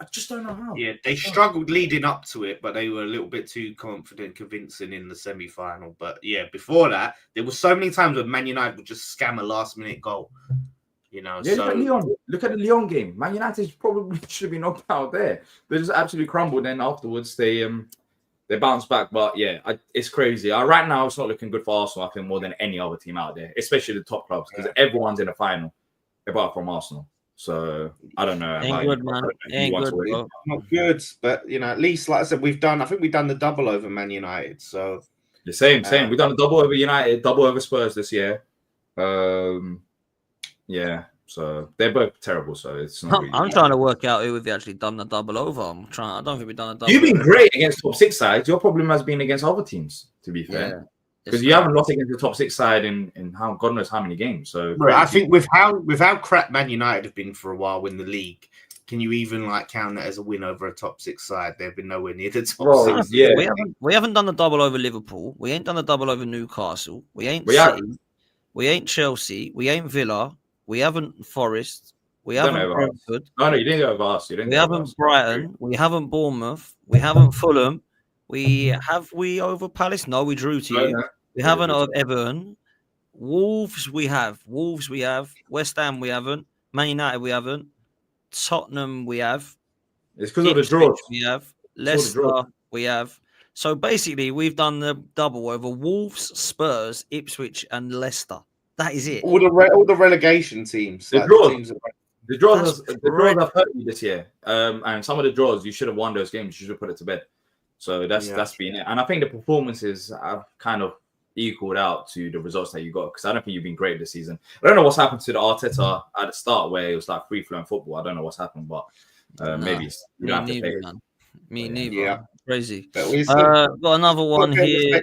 I just don't know how. Yeah, they struggled leading up to it, but they were a little bit too confident, convincing in the semi-final. But yeah, before that, there were so many times when Man United would just scam a last-minute goal. Yeah, look at the Lyon game. Man United probably should be knocked out there. They just absolutely crumbled. Then afterwards, they bounced back. But yeah, it's crazy. Right now, it's not looking good for Arsenal, I think, more than any other team out there, especially the top clubs, because everyone's in the final, apart from Arsenal. So I don't know. Ain't good, man. Ain't good, bro. Not good, but at least, like I said, I think we've done the double over Man United. So the same. We've done a double over United, double over Spurs this year. Yeah, so they're both terrible. So it's not. I'm trying to work out who we've actually done the double over. I don't think we've done a double. You've been great against top 6 sides. Your problem has been against other teams, to be fair. Because you haven't lost against the top 6 side in how God knows how many games. So I think with how crap Man United have been for a while in the league, can you even count it as a win over a top 6 side? They've been nowhere near the top 6. Yeah, we haven't done the double over Liverpool. We ain't done the double over Newcastle. We ain't City. We ain't Chelsea. We ain't Villa. We haven't Forest. We haven't Brentford. No, you didn't go over us. We haven't Brighton. We haven't Bournemouth. We haven't Fulham. We over Palace? No, we drew to you. We haven't over Everton. Wolves, we have. West Ham, we haven't. Man United, we haven't. Tottenham, we have. It's because of the draws. We have. Leicester, we have. So basically, we've done the double over Wolves, Spurs, Ipswich, and Leicester. That is it. All the relegation teams. The draws have hurt you this year. And some of the draws, you should have won those games. You should have put it to bed. So that's been it. And I think the performances have kind of equaled out to the results that you got, because I don't think you've been great this season. I don't know what's happened to the Arteta at the start, where it was like free-flowing football. I don't know what's happened, but maybe it's me neither. Yeah. Crazy. Got another one here.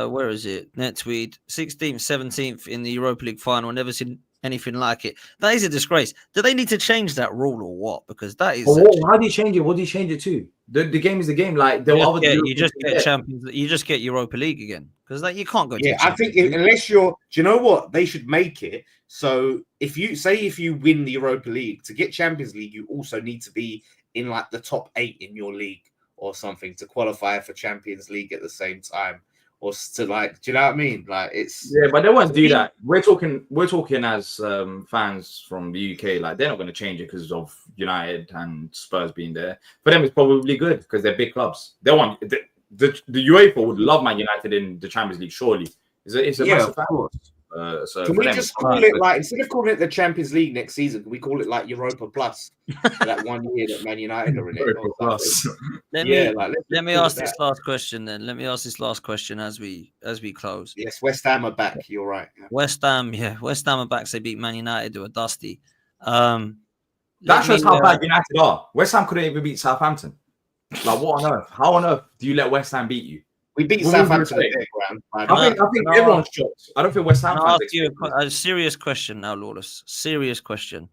Where is it? NetTweet, 16th, 17th in the Europa League final. Never seen anything like it. That is a disgrace. Do they need to change that rule or what? Because that is. How do you change it? What do you change it to? The game is the game. Like you just get Champions. You just get Europa League again, because you can't go. Yeah, I think unless you're. Do you know what they should make it? So if you win the Europa League, to get Champions League, you also need to be in the top 8 in your league or something to qualify for Champions League at the same time. Or to do you know what I mean? It's but they won't do that. We're talking as fans from the UK. They're not going to change it because of United and Spurs being there. For them, it's probably good because they're big clubs. They want the UEFA would love Man United in the Champions League. Surely, it's a massive fan. So can we just call it instead of calling it the Champions League next season, can we call it Europa Plus for that 1 year that Man United are in it? Let me ask this last question then. Let me ask this last question as we close. Yes, West Ham are back. You're right. West Ham are back. They beat Man United to a dusty. That shows how bad United are. West Ham couldn't even beat Southampton. What on earth? How on earth do you let West Ham beat you? We beat Southampton. I think everyone's shocked. I don't think West Ham. I'll ask you a serious question now, Lawless. Serious question.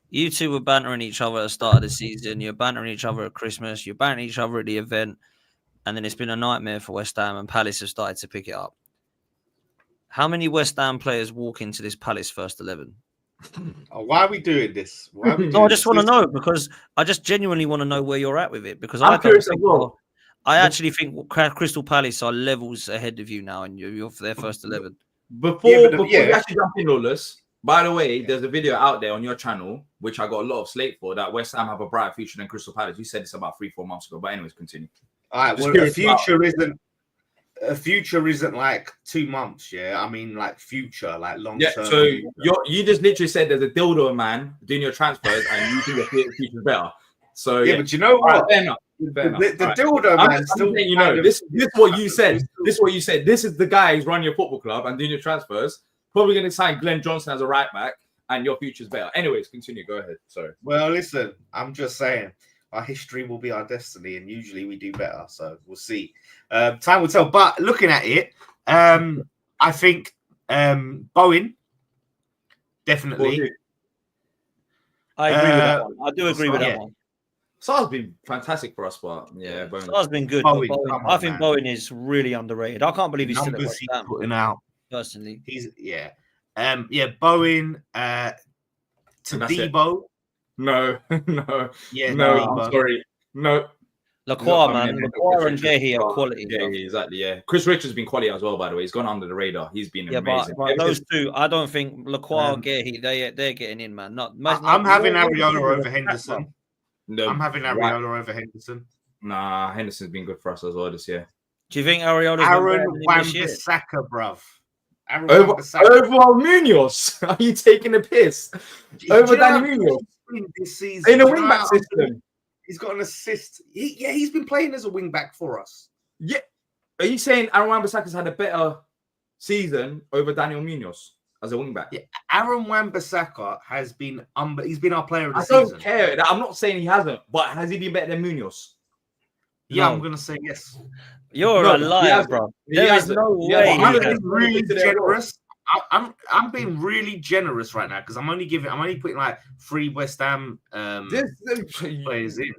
You two were bantering each other at the start of the season. You're bantering each other at Christmas. You're bantering each other at the event. And then it's been a nightmare for West Ham, and Palace have started to pick it up. How many West Ham players walk into this Palace first 11? Why are we doing this? I just want to know, because I just genuinely want to know where you're at with it, because I'm curious as well. I actually think Crystal Palace are levels ahead of you now, and you're for their first 11. Before you actually jump in, Lawless, by the way, there's a video out there on your channel, which I got a lot of slate for, that West Ham have a brighter future than Crystal Palace. You said this about 3-4 months ago, but anyways, continue. All right, well, a future isn't like 2 months, yeah? I mean, like future, like long term. So you just literally said there's a dildo man doing your transfers and you think your future's better. So yeah, but you know what? Fair enough. The dildo man still. You know, this is what you said. This is what you said. This is the guy who's running your football club and doing your transfers. Probably going to sign Glenn Johnson as a right back, and your future's better. Anyways, continue. Go ahead. Sorry. Well, listen, I'm just saying, our history will be our destiny, and usually we do better. So we'll see. Time will tell. But looking at it, I think Bowen definitely. I agree with that one. I do agree with that one. Sar's been fantastic for us, but yeah, Sar's been good. Bowen, I think Bowen is really underrated. I can't believe he's still at West Ham. Putting out. Personally, he's Bowen to Debo. No. Yeah, no. I'm sorry. No. Lacroix, man. Lacroix and Gehi are quality. Yeah, exactly. Yeah. Chris Richards has been quality as well, by the way. He's gone under the radar. He's been amazing. But those two, I don't think Lacroix or Gehi, they're getting in, man. I'm having Areola over Henderson. No, I'm having Areola over Henderson. Nah, Henderson's been good for us as well this year. Do you think Areola's Aaron Wan-Bissaka, bruv? Over Munoz? Are you taking a piss? Over Danny Munoz? This season, in a wing-back system. He's got an assist. He's been playing as a wing-back for us. Yeah. Are you saying Aaron Wan-Bissaka's had a better season over Daniel Munoz as a wing-back? Yeah. Aaron Wan-Bissaka has been he's been our player of the season. I don't care. I'm not saying he hasn't, but has he been better than Munoz? Yeah, no. I'm gonna say yes. You're a liar, bro. There is no way. I'm being really generous. I'm being really generous right now because I'm only putting like 3 West Ham players in.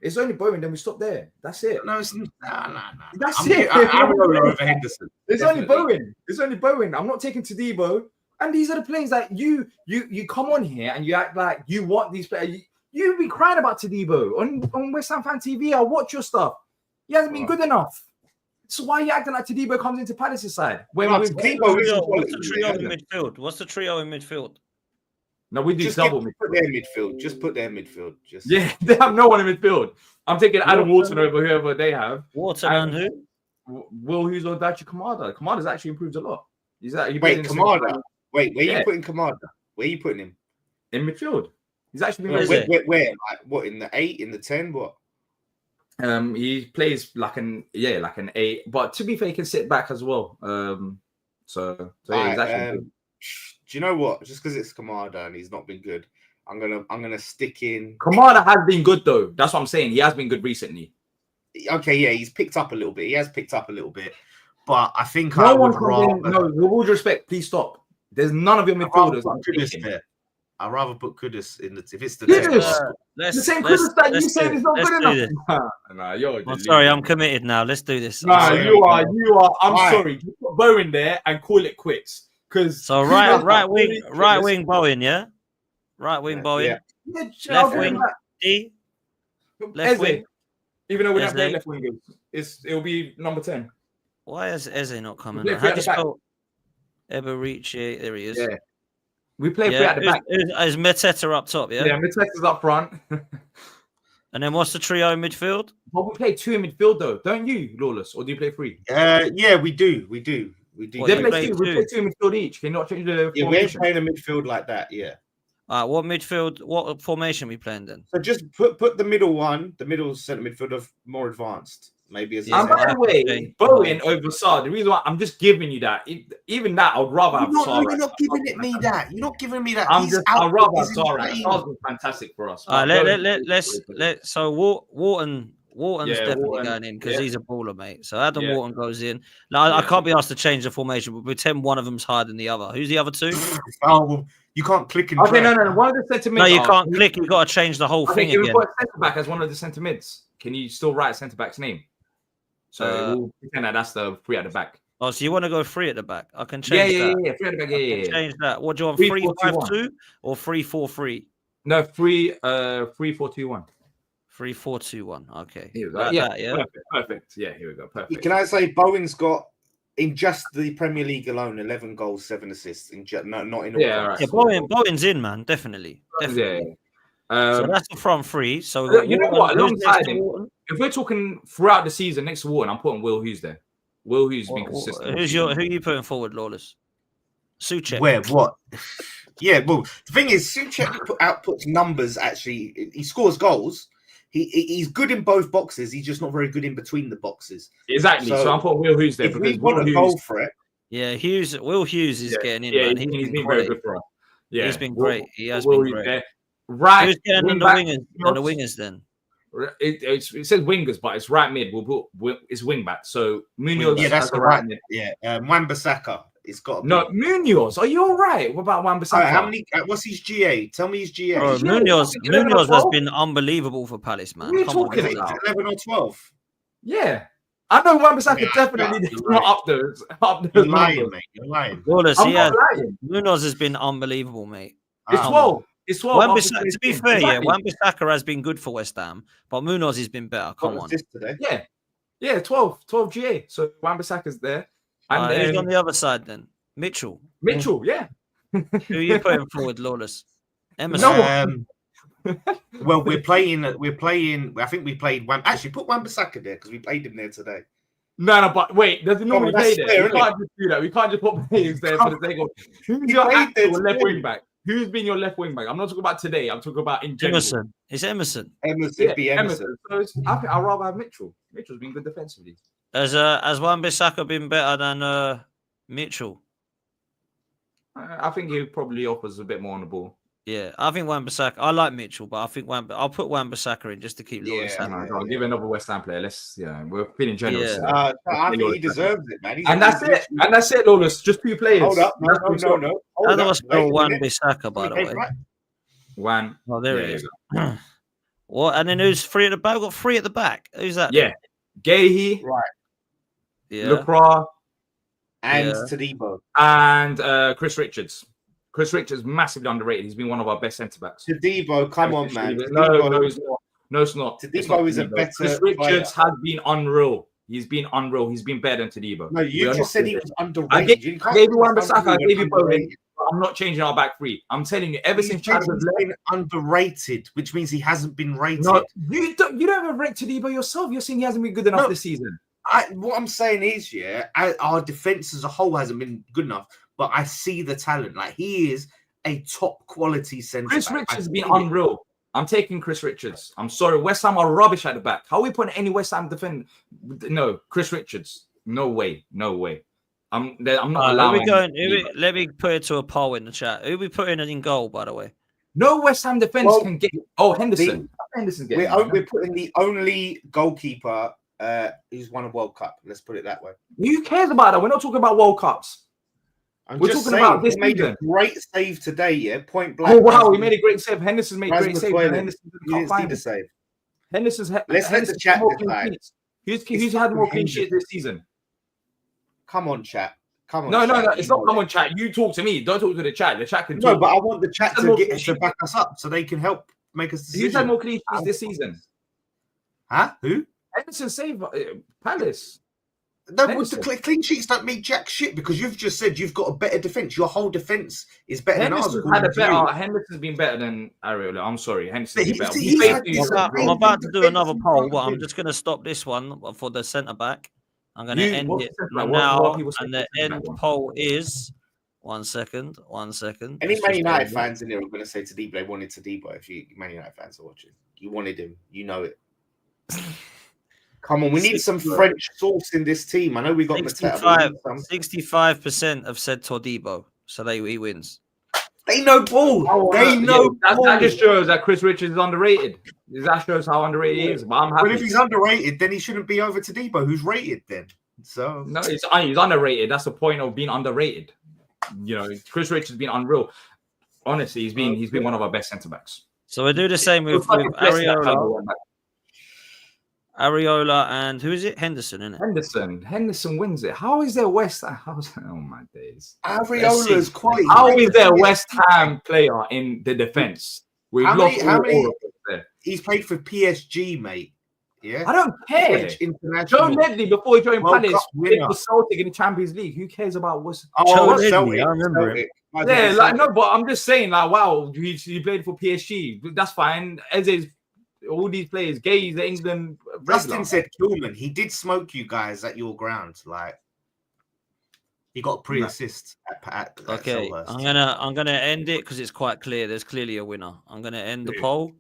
It's only Bowen. Then we stop there. That's it. No, it's That's it. Aareola over Henderson. It's only Bowen. I'm not taking Todibo. And these are the players that you come on here and you act like you want these players. You've been crying about Todibo on West Ham Fan TV. I watch your stuff. He hasn't been good enough. So why are you acting like Todibo comes into Palace's side? What's the trio in midfield? What's the trio in midfield? No, we do just double midfield. Put their midfield. Just put their midfield. Yeah, they have no one in midfield. I'm taking Adam Wharton over whoever they have. Wharton and who? Will Hughes or Daichi Kamada. Kamada's actually improved a lot. Wait, Kamada. Wait, where are you putting Kamada? Where are you putting him? In midfield. He's actually been where? Like what, in the 8, in the 10? What? He plays like an 8, but to be fair, he can sit back as well. So yeah, he's actually good. Do you know what? Just because it's Kamada and he's not been good, I'm gonna stick in. Kamada has been good though. That's what I'm saying. He has been good recently. Okay, yeah, he's picked up a little bit. He has picked up a little bit, but I think I would rather. No, with all respect, please stop. There's none of your midfielders. I'd rather put Kudus in the if it's the the same Kudus that you said is not good enough. Nah, I'm sorry, I'm committed now. Let's do this. Nah, you are. I'm sorry. You put Bowen there and call it quits. So right wing Bowen, yeah? Right wing Bowen. Yeah. Left wing D. Left wing. Even though we have left wingers, it'll be number 10. Why is Eze not coming? How do you spell Eberici? There he is. Yeah. We play 3 at the back. Is Mateta up top, yeah? Yeah, Mateta's up front. And then what's the trio in midfield? But we play 2 in midfield, though. Don't you, Lawless? Or do you play 3? Yeah, we do. We play 2. We play 2 in midfield each. Can you not change the formation? We're playing a midfield like that, yeah. What midfield, what formation are we playing then? So just put the middle centre midfielder more advanced. Maybe as by the way, Bowen over Sarr. The reason why I'm just giving you that, even that, I'd rather have Sarr. You're not giving me that. You're not giving me that. I'd rather have Sarr. Sarr's been fantastic for us. Let's. So Wharton's definitely going in because he's a baller, mate. So Adam Wharton goes in. Now I can't be asked to change the formation, but pretend one of them's higher than the other. Who's the other 2? Oh, well, you can't click and drag. No. One of the centre mids. No, you can't click. You've got to change the whole thing again. If we put centre back as one of the centre mids, can you still write centre back's name? So we'll pretend that's the 3 at the back. Oh, so you want to go 3 at the back? I can change that. Yeah, 3 at the back. Yeah. Change that. What do you want? 3-5-2 or 3-4-3? No, 3-4-2-1. 3-4-2-1. Okay. Here we go. Perfect. Yeah, here we go. Perfect. Can I say Bowen's got in just the Premier League alone, 11 goals, 7 assists. Not in all. Yeah, right. Bowen's in, man. Definitely. Yeah. So that's the front three. So you know what? Alongside him, if we're talking throughout the season next to Wharton, I'm putting Will Hughes there. Will Hughes has been consistent. Who are you putting forward, Lawless? Souček. Where? What? Yeah, well, the thing is, Souček outputs numbers. Actually, he scores goals. He's good in both boxes. He's just not very good in between the boxes. Exactly. So I'm putting Will Hughes there. If we want to go for it, yeah, Will Hughes is getting in. Yeah, man. he's been very good for us. Yeah, he's been great. He has been great. There. Right, who's getting the wingers then? It says wingers, but it's right mid. It's wing back. So Munoz, yeah, that's the right mid. Yeah, Wan-Bissaka. It's got Munoz. Are you all right? What about Wan-Bissaka? How many? What's his GA? Tell me his GA. Munoz has been unbelievable for Palace, man. What are you talking about? 11 or 12. Yeah, I know Wan-Bissaka definitely not up there. You're lying, mate. You're lying. Munoz has been unbelievable, mate. It's 12. It's 12. To be fair, Wan-Bissaka has been good for West Ham, but Munoz has been better. Come on. Yeah, 12 GA. So Wan-Bissaka's there. And who's on the other side then? Mitchell, yeah. Who are you putting forward, Lawless? Emerson. Well, we're playing. I think we played Actually, put Wan-Bissaka there because we played him there today. No, but wait, does he normally play there? We can't just do that. We can't just put players there for the sake of who's your actual left wing back? Who's been your left wing back? I'm not talking about today. I'm talking about in general. Emerson. It's Emerson. Emerson. So I'd rather have Mitchell. Mitchell's been good defensively. Has Wan-Bissaka been better than Mitchell? I think he probably offers a bit more on the ball. Yeah, I think Wan-Bissaka. I like Mitchell, but I think I'll put Wan-Bissaka in just to keep Lawless happy. I'll give another West Ham player. We're feeling generous. Yeah. I think he deserves it, man. That's it, Lawless. Just 2 players. Hold up, no. How do I spell Wan-Bissaka, by the way? Wan. Oh, there it is. What? And then who's 3 at the back? We've got 3 at the back. Who's that? Yeah, Gahey. Right. Yeah. Lacroix. And Todibo. And Chris Richards. Chris Richards massively underrated. He's been one of our best centre backs. Todibo, come on, man. No, it's not. Todibo is a better. Chris Richards has been unreal. He's been unreal. He's been better than Todibo. No, you just said he was underrated. I gave you Wan-Bissaka. I gave you Bowen. I'm not changing our back 3. I'm telling you, ever since Chad was been underrated, which means he hasn't been rated. No, you don't ever rate Todibo yourself. You're saying he hasn't been good enough this season. What I'm saying is, our defense as a whole hasn't been good enough. But I see the talent. Like, he is a top quality centre. Chris Richards has been unreal. I'm taking Chris Richards. I'm sorry. West Ham are rubbish at the back. How are we putting any West Ham defender? No, Chris Richards. No way. I'm not allowing. Let me put it to a poll in the chat. Who are we putting in goal, by the way? No West Ham defence can get. Oh, Henderson. Henderson's getting. We're putting the only goalkeeper who's won a World Cup. Let's put it that way. Who cares about that? We're not talking about World Cups. We're just talking about this. Made a great save today, point blank. Oh wow, he made a great save. Henderson made a great save. Henderson didn't see the save. Let's let the chat decide. Who's had more clean sheets this season? Come on, chat. Come on. No. It's not come on, chat. You talk to me. Don't talk to the chat. The chat can talk. No, but I want the chat to back us up so they can help make us decision. Who's had more clean sheets this season? Huh? Who? Henderson saved Palace. No, the clean sheets don't mean jack shit because you've just said you've got a better defense. Your whole defense is better than ours. Henderson's been better than Ariola. I'm sorry, Henderson's been better. I'm about to do another poll, but I'm just going to stop this one for the centre back. I'm going to end it now, and the end poll is 1 second. Any Man United fans in there are going to say Todibo. They wanted Todibo. If you Man United fans are watching, you wanted him. You know it. Come on, we need some French sauce in this team. I know we got 65% have said Todibo, so he wins. They know ball. That just shows that Chris Richards is underrated. That shows how underrated he is. But I'm happy. Well, if he's underrated, then he shouldn't be over Todibo, who's rated then. So no, he's underrated. That's the point of being underrated. You know, Chris Richards has been unreal. Honestly, he's been one of our best centre backs. So we do the same with Ariola and who is it? Henderson, isn't it? Henderson wins it. How is there West Ham? Oh my days. Ariola's quite. How is there West Ham player in the defense? We've lost all of them there. He's played for PSG, mate. Yeah, I don't care. Joe Ledley, before he joined Palace, played for Celtic in the Champions League. Who cares about what's Joe Ledley? I remember him. Yeah, like no, but I'm just saying, like, wow, he played for PSG. That's fine. Eze's all these players, Gay's the England. Justin said Kilman. He did smoke you guys at your ground. Like he got pre-assist at okay, Selhurst. I'm gonna end it because it's quite clear. There's clearly a winner. I'm gonna end the poll,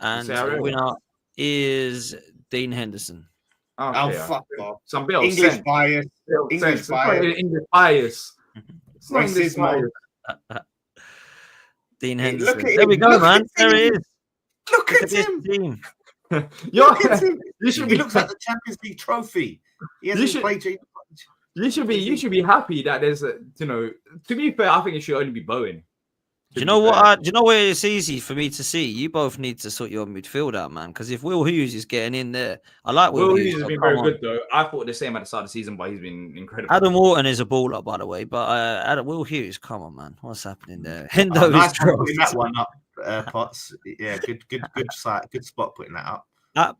and the winner is Dean Henderson. Okay, fuck off. Some bit of English bias. English bias. English bias. Racism. Dean Henderson. There we go, man. There he is. Look at him. Team. Look at him. He looks like the Champions League trophy. He hasn't played. You should be happy that there's to be fair, I think it should only be Bowen. Do you know what? Do you know where it's easy for me to see? You both need to sort your midfield out, man. Because if Will Hughes is getting in there, I like Will Hughes. Has been very good though. I thought the same at the start of the season, but he's been incredible. Adam Wharton is a baller, by the way. But Will Hughes, come on, man, what's happening there? Hendo nice putting that one up, Potts. Yeah, good spot putting that up.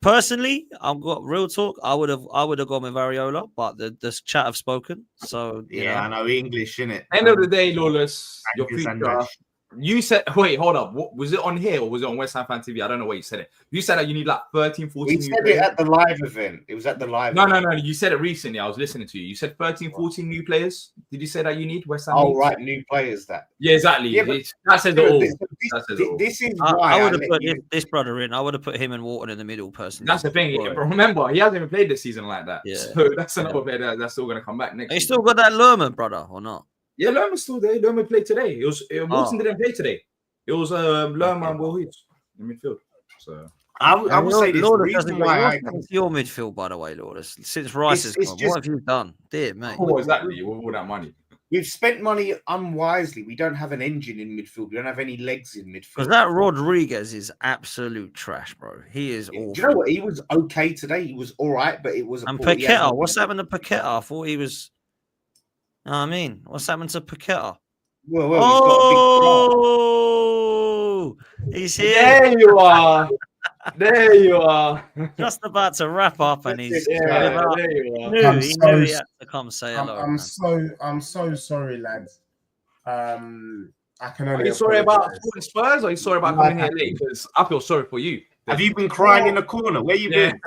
Personally, I've got real talk. I would have gone with Variola, but the chat have spoken. So I know English, innit? End of the day, Lawless, your future. You said, wait, hold up. What, was it on here or was it on West Ham Fan TV? I don't know where you said it. You said that you need like 13, 14 We said it at the live event. It was at the live event. No. You said it recently. I was listening to you. You said 13, 14 new players. Did you say that you need West Ham? Oh, right. New players that. Yeah, exactly. Yeah, that says it all. This is why I would have put this brother in. I would have put him and Wharton in the middle, personally. That's the thing. Remember, he hasn't even played this season like that. Yeah. So that's another player that's still going to come back next season. Still got that Lerman, brother, or not? Yeah, Lerman's still there. Lerman played today. Wilson didn't play today. It was Lerman and Will Hughes in midfield. So I would say this. It's your midfield, by the way, Lourdes. Since Rice has gone, what have you done, dear mate? Oh, exactly. With all that money, we've spent money unwisely. We don't have an engine in midfield. We don't have any legs in midfield. Because that Rodriguez is absolute trash, bro. He is awful. Do you know what? He was okay today. He was all right, but it was. And Paqueta, what's happened to Paqueta? I thought he was. What's happened to Paqueta? Well, he's got a big he's here. There you are. There you are. Just about to wrap up, and he's there you are. He knew he had to come say hello. I'm so sorry, lads. I can only. Are you sorry about Spurs, or are you sorry about coming here late? Because I feel sorry for you. Have you been crying in the corner? Where you been?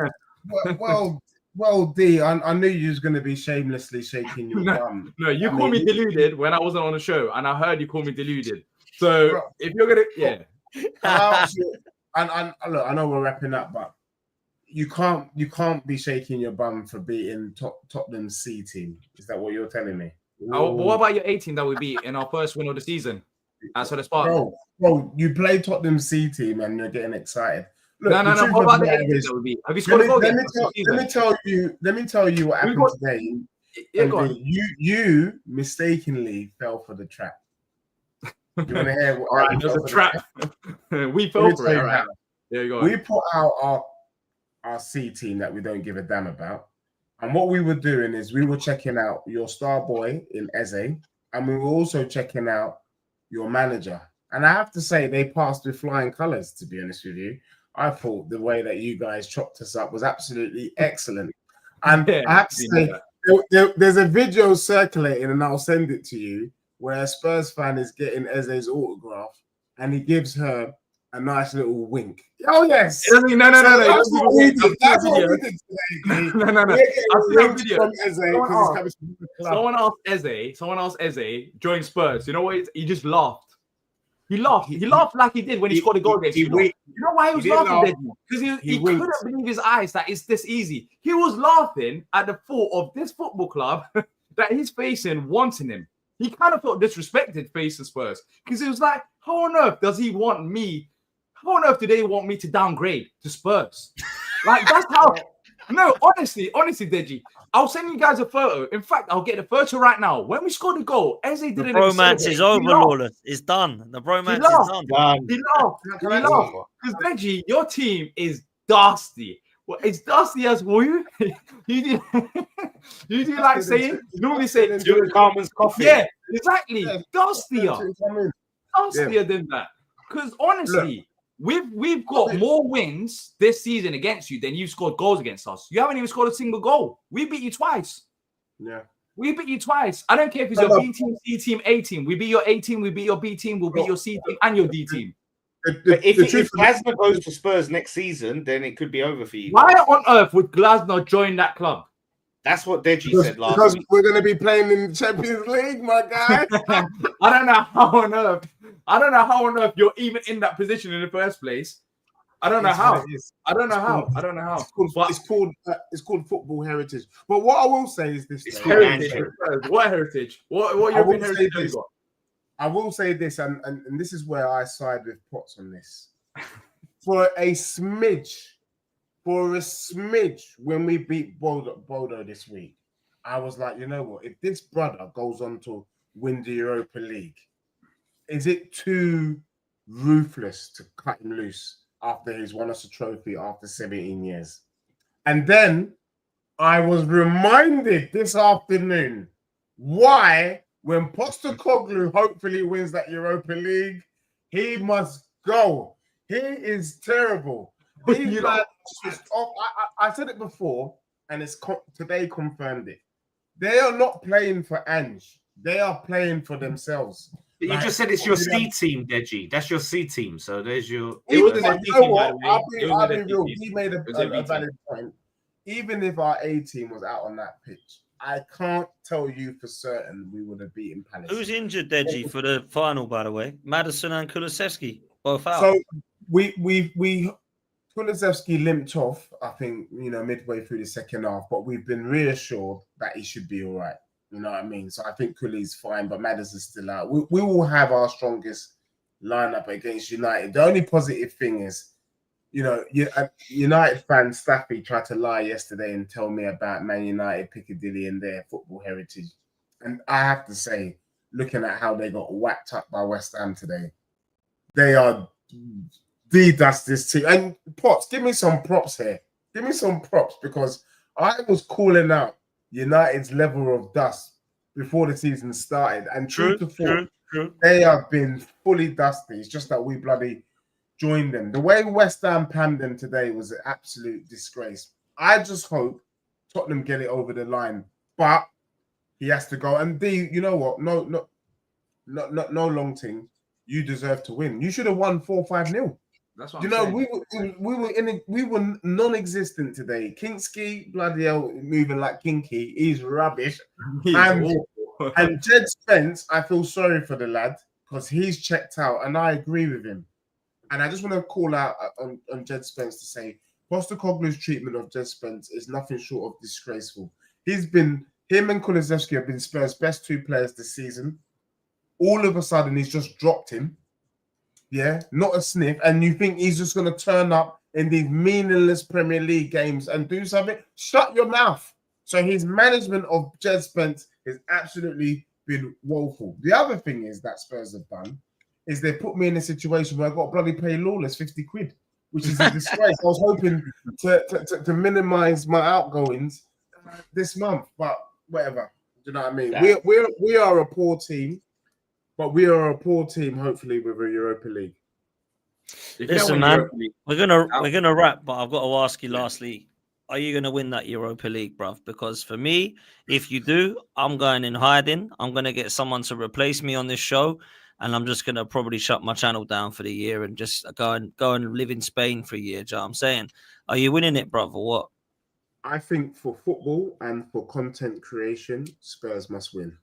Well, D, I knew you was going to be shamelessly shaking your bum. No, you called me deluded when I wasn't on the show, and I heard you call me deluded. So if you're gonna, and look, I know we're wrapping up, but you can't be shaking your bum for beating Tottenham's C team. Is that what you're telling me? Oh, but what about your 18 that we beat in our first win of the season? As the Spartans. Bro, you played Tottenham's C team and you're getting excited. Look, no. What about the 18 that we beat? Have you scored a goal? Let me tell you what happened today. Yeah, go on. You mistakenly fell for the trap. You want to hear what? All right, there's a trap. We fell for it. All right. There you go. We put out our C team that we don't give a damn about, and what we were doing is we were checking out your star boy in Eze, and we were also checking out your manager. And I have to say, they passed with flying colours. To be honest with you, I thought the way that you guys chopped us up was absolutely excellent. And I have to say, there's a video circulating, and I'll send it to you, where a Spurs fan is getting Eze's autograph, and he gives her a nice little wink. Oh yes! No. That's what we did. That's what we did today. No. Someone asked Eze join Spurs. You know what? He just laughed. He laughed like he did when he scored a goal against you. You know why he was laughing? Because he couldn't believe his eyes that it's this easy. He was laughing at the thought of this football club that he's facing wanting him. He kind of felt disrespected facing Spurs because he was like, how on earth does he want me? How on earth do they want me to downgrade to Spurs? Like, that's how. No, honestly, Deji, I'll send you guys a photo. In fact, I'll get the photo right now. When we scored the goal, Eze didn't. The bromance is over, Lawless. It's done. The bromance is done. He laughed. Because Deji, your team is dusty. Well, it's dusty as well. You do like saying? You normally say doing Carmen's coffee. Yeah, exactly. Dustier than that. Because honestly, we've got more wins this season against you than you've scored goals against us. You haven't even scored a single goal. We beat you twice. Yeah. We beat you twice. I don't care if it's your B team, C team, A team. We beat your A team, we beat your B team, we'll beat your C team and your D team. But if Glasner goes to Spurs next season, then it could be over for you. Why on earth would Glasner join that club? That's what Deji said last because week. We're going to be playing in the Champions League, my guy. I don't know how on earth you're even in that position in the first place. I don't know how. It's called football heritage. But what I will say is this: heritage. What heritage? What European heritage have you got? I will say this, and this is where I side with Potts on this. For a smidge, when we beat Bodo this week, I was like, you know what? If this brother goes on to win the Europa League, is it too ruthless to cut him loose after he's won us a trophy after 17 years? And then I was reminded this afternoon why, when Postecoglou hopefully wins that Europa League, he must go. He is terrible. He's like, I said it before, and it's today confirmed it. They are not playing for Ange. They are playing for themselves. But you just said it's your C team, Deji. That's your C team. So there's your. It wasn't a C team, by the way. I'll be real. He made a valid point. Even if our A team was out on that pitch, I can't tell you for certain we would have beaten Palace. Who's injured, Deji, for the final, by the way? Madison and Kulusevski, both out. So we Kulusevski limped off, I think, midway through the second half, but we've been reassured that he should be all right. You know what I mean? So I think Kuli's fine, but Madison's still out. We will have our strongest lineup against United. The only positive thing is, United fan Staffy tried to lie yesterday and tell me about Man United, Piccadilly and their football heritage. And I have to say, looking at how they got whacked up by West Ham today, they are the dustest team. And Potts, give me some props here. Give me some props, because I was calling out United's level of dust before the season started. And true, they have been fully dusty. It's just that we bloody joined them. The way West Ham panned them today was an absolute disgrace. I just hope Tottenham get it over the line. But he has to go. And D, you know what? No long thing. You deserve to win. You should have won 4-5-0. That's what I'm saying. we were non-existent today. Kinski, bloody hell, moving like Kinky. He's rubbish. And Jed Spence, I feel sorry for the lad because he's checked out, and I agree with him. And I just want to call out on Jed Spence to say Postecoglou's treatment of Jed Spence is nothing short of disgraceful. Him and Kulusevski have been Spurs' best two players this season. All of a sudden, he's just dropped him. Yeah, not a sniff. And you think he's just going to turn up in these meaningless Premier League games and do something? Shut your mouth. So his management of Jed Spence has absolutely been woeful. The other thing is that Spurs have done is they put me in a situation where I got to bloody pay Lawless 50 quid, which is a disgrace. I was hoping to minimize my outgoings this month, but whatever. Do you know what I mean? Yeah. We are a poor team. But we are a poor team, hopefully, with a Europa League. Listen, man, we're gonna wrap, but I've got to ask you lastly: are you gonna win that Europa League, bruv? Because for me, if you do, I'm going in hiding. I'm gonna get someone to replace me on this show, and I'm just gonna probably shut my channel down for the year and just go and live in Spain for a year. Do you know what I'm saying? Are you winning it, bruv, or what? I think for football and for content creation, Spurs must win.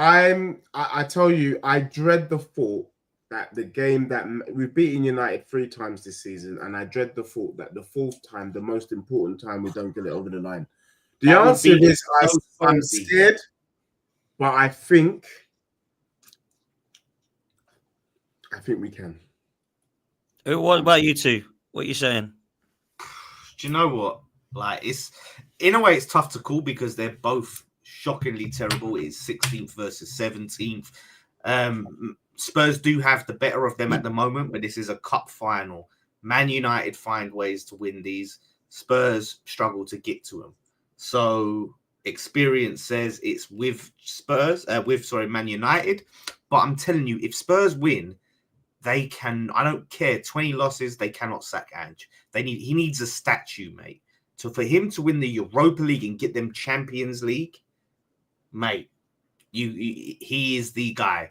I tell you, I dread the thought that the game that we've beaten United 3 times this season, and I dread the thought that the 4th time, the most important time, we don't get it over the line. The answer is I'm scared, but I think we can. What about you two? What are you saying? Do you know what? Like, it's in a way it's tough to call because they're both shockingly terrible. It's 16th versus 17th. Spurs do have the better of them at the moment, but this is a cup final. Man United find ways to win these. Spurs struggle to get to them. So experience says it's with Man United. But I'm telling you, if Spurs win, they can. I don't care. 20 losses, they cannot sack Ange. He needs a statue, mate. So for him to win the Europa League and get them Champions League, mate, he is the guy.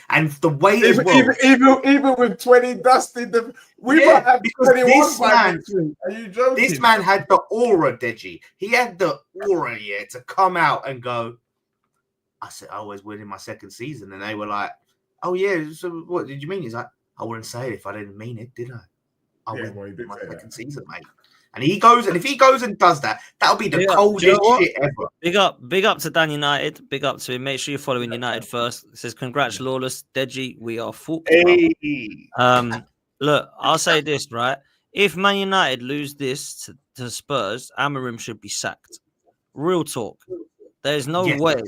And the way even with 20 dusted, we might have 21 by victory. Are you joking? This man had the aura, Deji. He had the aura, to come out and go. I said I always win in my second season, and they were like, "Oh yeah, so what did you mean?" He's like, "I wouldn't say it if I didn't mean it, did I? I win in my second season, mate." And if he goes and does that, that'll be the coldest shit ever. Big up to Dan United. Big up to him. Make sure you're following United first. It says, congrats, Lawless. Deji, we are full. Hey. Look, I'll say this, right? If Man United lose this to Spurs, Amorim should be sacked. Real talk. There's no way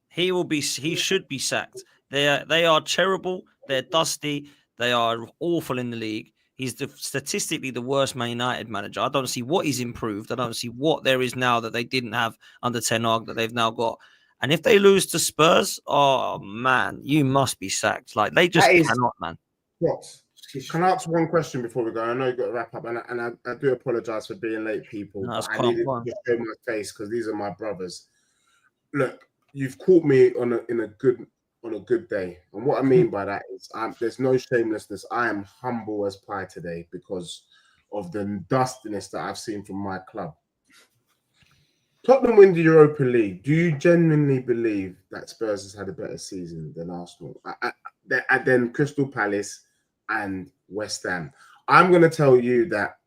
he should be sacked. They are terrible. They're dusty. They are awful in the league. He's statistically the worst Man United manager. I don't see what he's improved. I don't see what there is now that they didn't have under Ten Hag that they've now got. And if they lose to Spurs, oh man, you must be sacked. Like they just cannot, man. What? Can I ask one question before we go? I know you've got to wrap up, and I do apologize for being late, people. No, but I needed to show my face because these are my brothers. Look, you've caught me on a good day, and what I mean by that is there's no shamelessness. I am humble as pie today because of the dustiness that I've seen from my club. Tottenham win the Europa League. Do you genuinely believe that Spurs has had a better season than Arsenal? And then Crystal Palace and West Ham. I'm going to tell you that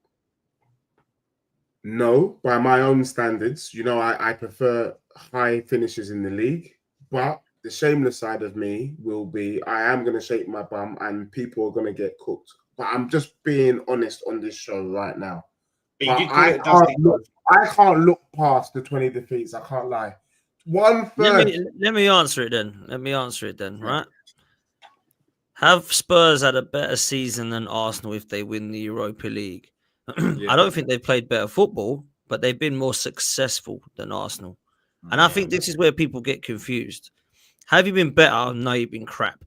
no, by my own standards. I prefer high finishes in the league, but the shameless side of me will be I am going to shake my bum and people are going to get cooked. But I'm just being honest on this show right now. I can't look past the 20 defeats. I can't lie. Let me answer it then. Right? Have Spurs had a better season than Arsenal if they win the Europa League? I don't think they've played better football, but they've been more successful than Arsenal. And I think this is where people get confused. Have you been better? No, you've been crap.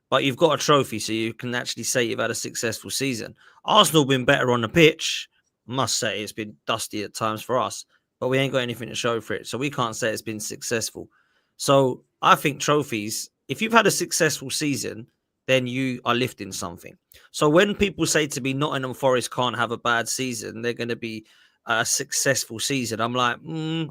But you've got a trophy, so you can actually say you've had a successful season. Arsenal have been better on the pitch. I must say it's been dusty at times for us, but we ain't got anything to show for it. So we can't say it's been successful. So I think trophies, if you've had a successful season, then you are lifting something. So when people say to me, Nottingham Forest can't have a bad season, they're going to be a successful season. I'm like,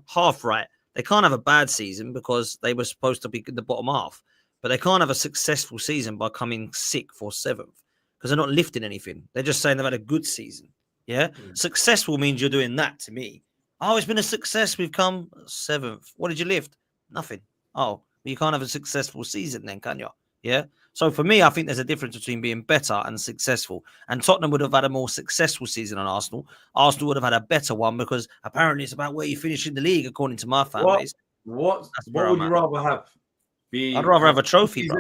half right. They can't have a bad season because they were supposed to be in the bottom half, but they can't have a successful season by coming 6th or 7th because they're not lifting anything. They're just saying they've had a good season. Yeah. Successful means you're doing that to me. Oh, it's been a success. We've come 7th. What did you lift? Nothing. Oh, you can't have a successful season then, can you? Yeah. So for me, I think there's a difference between being better and successful. And Tottenham would have had a more successful season than Arsenal. Arsenal would have had a better one because apparently it's about where you finish in the league, according to my fan base. What would you rather have? I'd rather have a trophy, bro.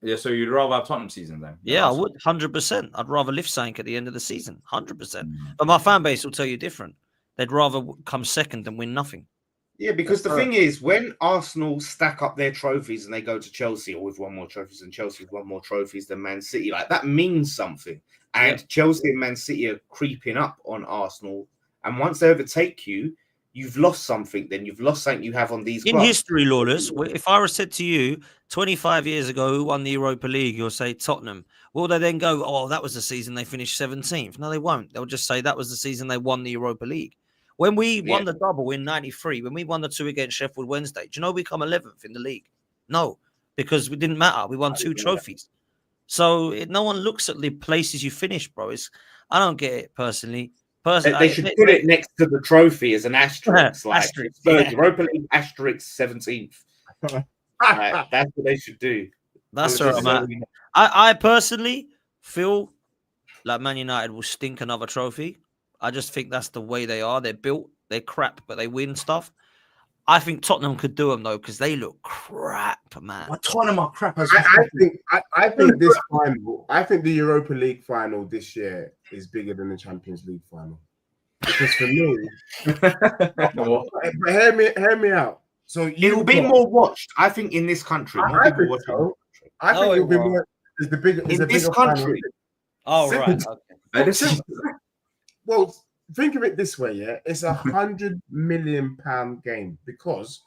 Yeah, so you'd rather have Tottenham season then? Yeah, I would, 100%. I'd rather lift something at the end of the season, 100%. But my fan base will tell you different. They'd rather come second than win nothing. Yeah, because the thing is, when Arsenal stack up their trophies and they go to Chelsea, or with one more trophies and Chelsea with one more trophies than Man City, like that means something. And Chelsea and Man City are creeping up on Arsenal. And once they overtake you, you've lost something. Then you've lost something you have on these clubs. In history, Lawless, if I were said to you 25 years ago who won the Europa League, you'll say Tottenham. Will they then go, oh, that was the season they finished 17th? No, they won't. They'll just say that was the season they won the Europa League. When we won the double in 93, when we won the 2 against Sheffield Wednesday, do you know we come 11th in the league? No, because it didn't matter. We won 2 trophies. So no one looks at the places you finish, bro. I don't get it personally. They should put it next to the trophy as an asterisk. Europa League asterisk 17th. That's what they should do. That's where I'm at. I personally feel like Man United will stink another trophy. I just think that's the way they are. They're built. They're crap, but they win stuff. I think Tottenham could do them though because they look crap, man. Well, Tottenham are crap. I think this final. I think the Europa League final this year is bigger than the Champions League final. Because for me, hear me out. So it will be more watched. I think in this country, more people watch it. I think it'll be more. It's the bigger in this country. Oh, right. Okay. Well, think of it this way, yeah. It's £100 million game because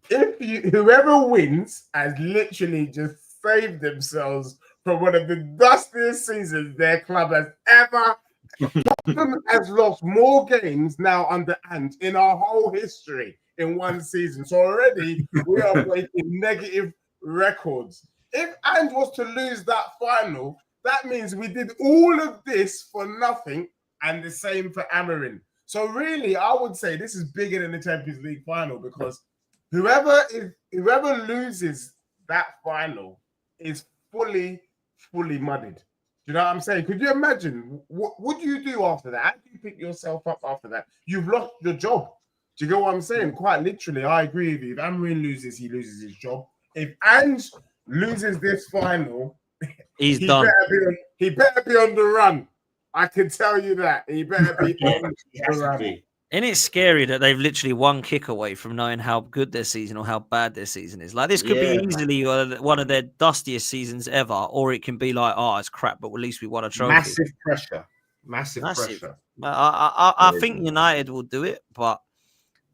whoever wins has literally just saved themselves from one of the dustiest seasons their club has ever. Tottenham has lost more games now under Ant in our whole history in one season. So already we are breaking negative records. If Ant was to lose that final, that means we did all of this for nothing, and the same for Amarin. So really, I would say this is bigger than the Champions League final because whoever loses that final is fully muddied. You know what I'm saying? Could you imagine? What would you do after that? How do you pick yourself up after that? You've lost your job. Do you get what I'm saying? Quite literally, I agree with you. If Amarin loses, he loses his job. If Ange loses this final, he's done. He better be on the run. I can tell you that. He better be on the run. Isn't it scary that they've literally one kick away from knowing how good their season or how bad their season is? Like, this could be easily one of their dustiest seasons ever, or it can be like, oh, it's crap, but at least we won a trophy. Massive pressure. I think United will do it, but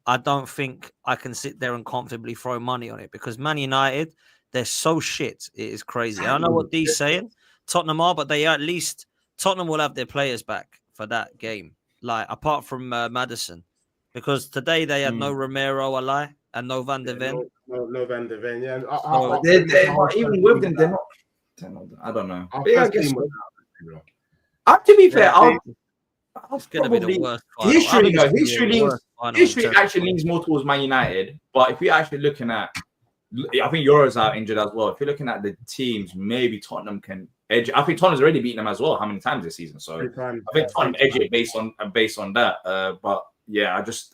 I don't think I can sit there and comfortably throw money on it because Man United, they're so shit. It is crazy. I don't know what D's saying. Tottenham are, but Tottenham will have their players back for that game. Like, apart from Maddison, because today they had no Romero, and no Van der Ven. No Van der Ven, yeah. Even with them, they're not. I don't know. To be fair, it's going to be the worst. History actually leans more towards Man United. But if you're actually looking at, I think Euro's out injured as well. If you're looking at the teams, maybe Tottenham can edge. I think Tottenham's already beaten them as well. How many times this season? So I think Tottenham edge it based on that. But yeah, I just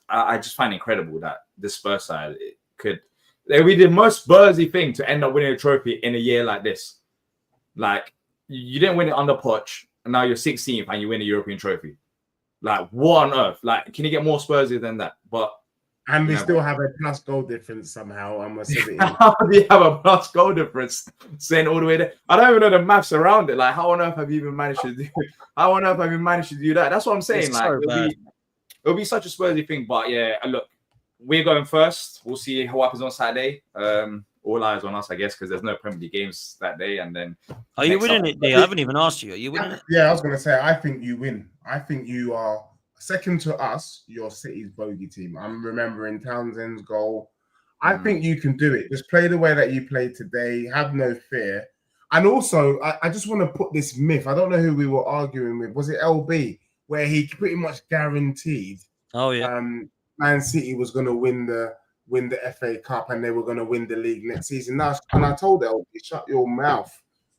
find it incredible that the Spurs side they be the most Spursy thing to end up winning a trophy in a year like this. Like, you didn't win it under Poch, and now you're 16th and you win a European trophy. Like, what on earth? Like, can you get more Spursy than that? And we still have a plus goal difference somehow. How do you have a plus goal difference saying all the way there? I don't even know the maths around it. Like, how on earth have you even managed to do? How on earth have you managed to do that? That's what I'm saying. It's like, so it'll be such a Spursy thing. But yeah, look, we're going first. We'll see what happens on Saturday. All eyes on us, I guess, because there's no Premier League games that day. And then, are you winning it? I haven't even asked you. Are you winning it? Yeah, I was going to say, I think you win. I think you are. Second to us, your City's bogey team. I'm remembering Townsend's goal. I think you can do it. Just play the way that you played today. Have no fear. And also, I just want to put this myth. I don't know who we were arguing with. Was it LB? Where he pretty much guaranteed Man City was going to win the FA Cup and they were going to win the league next season. And I told LB, shut your mouth.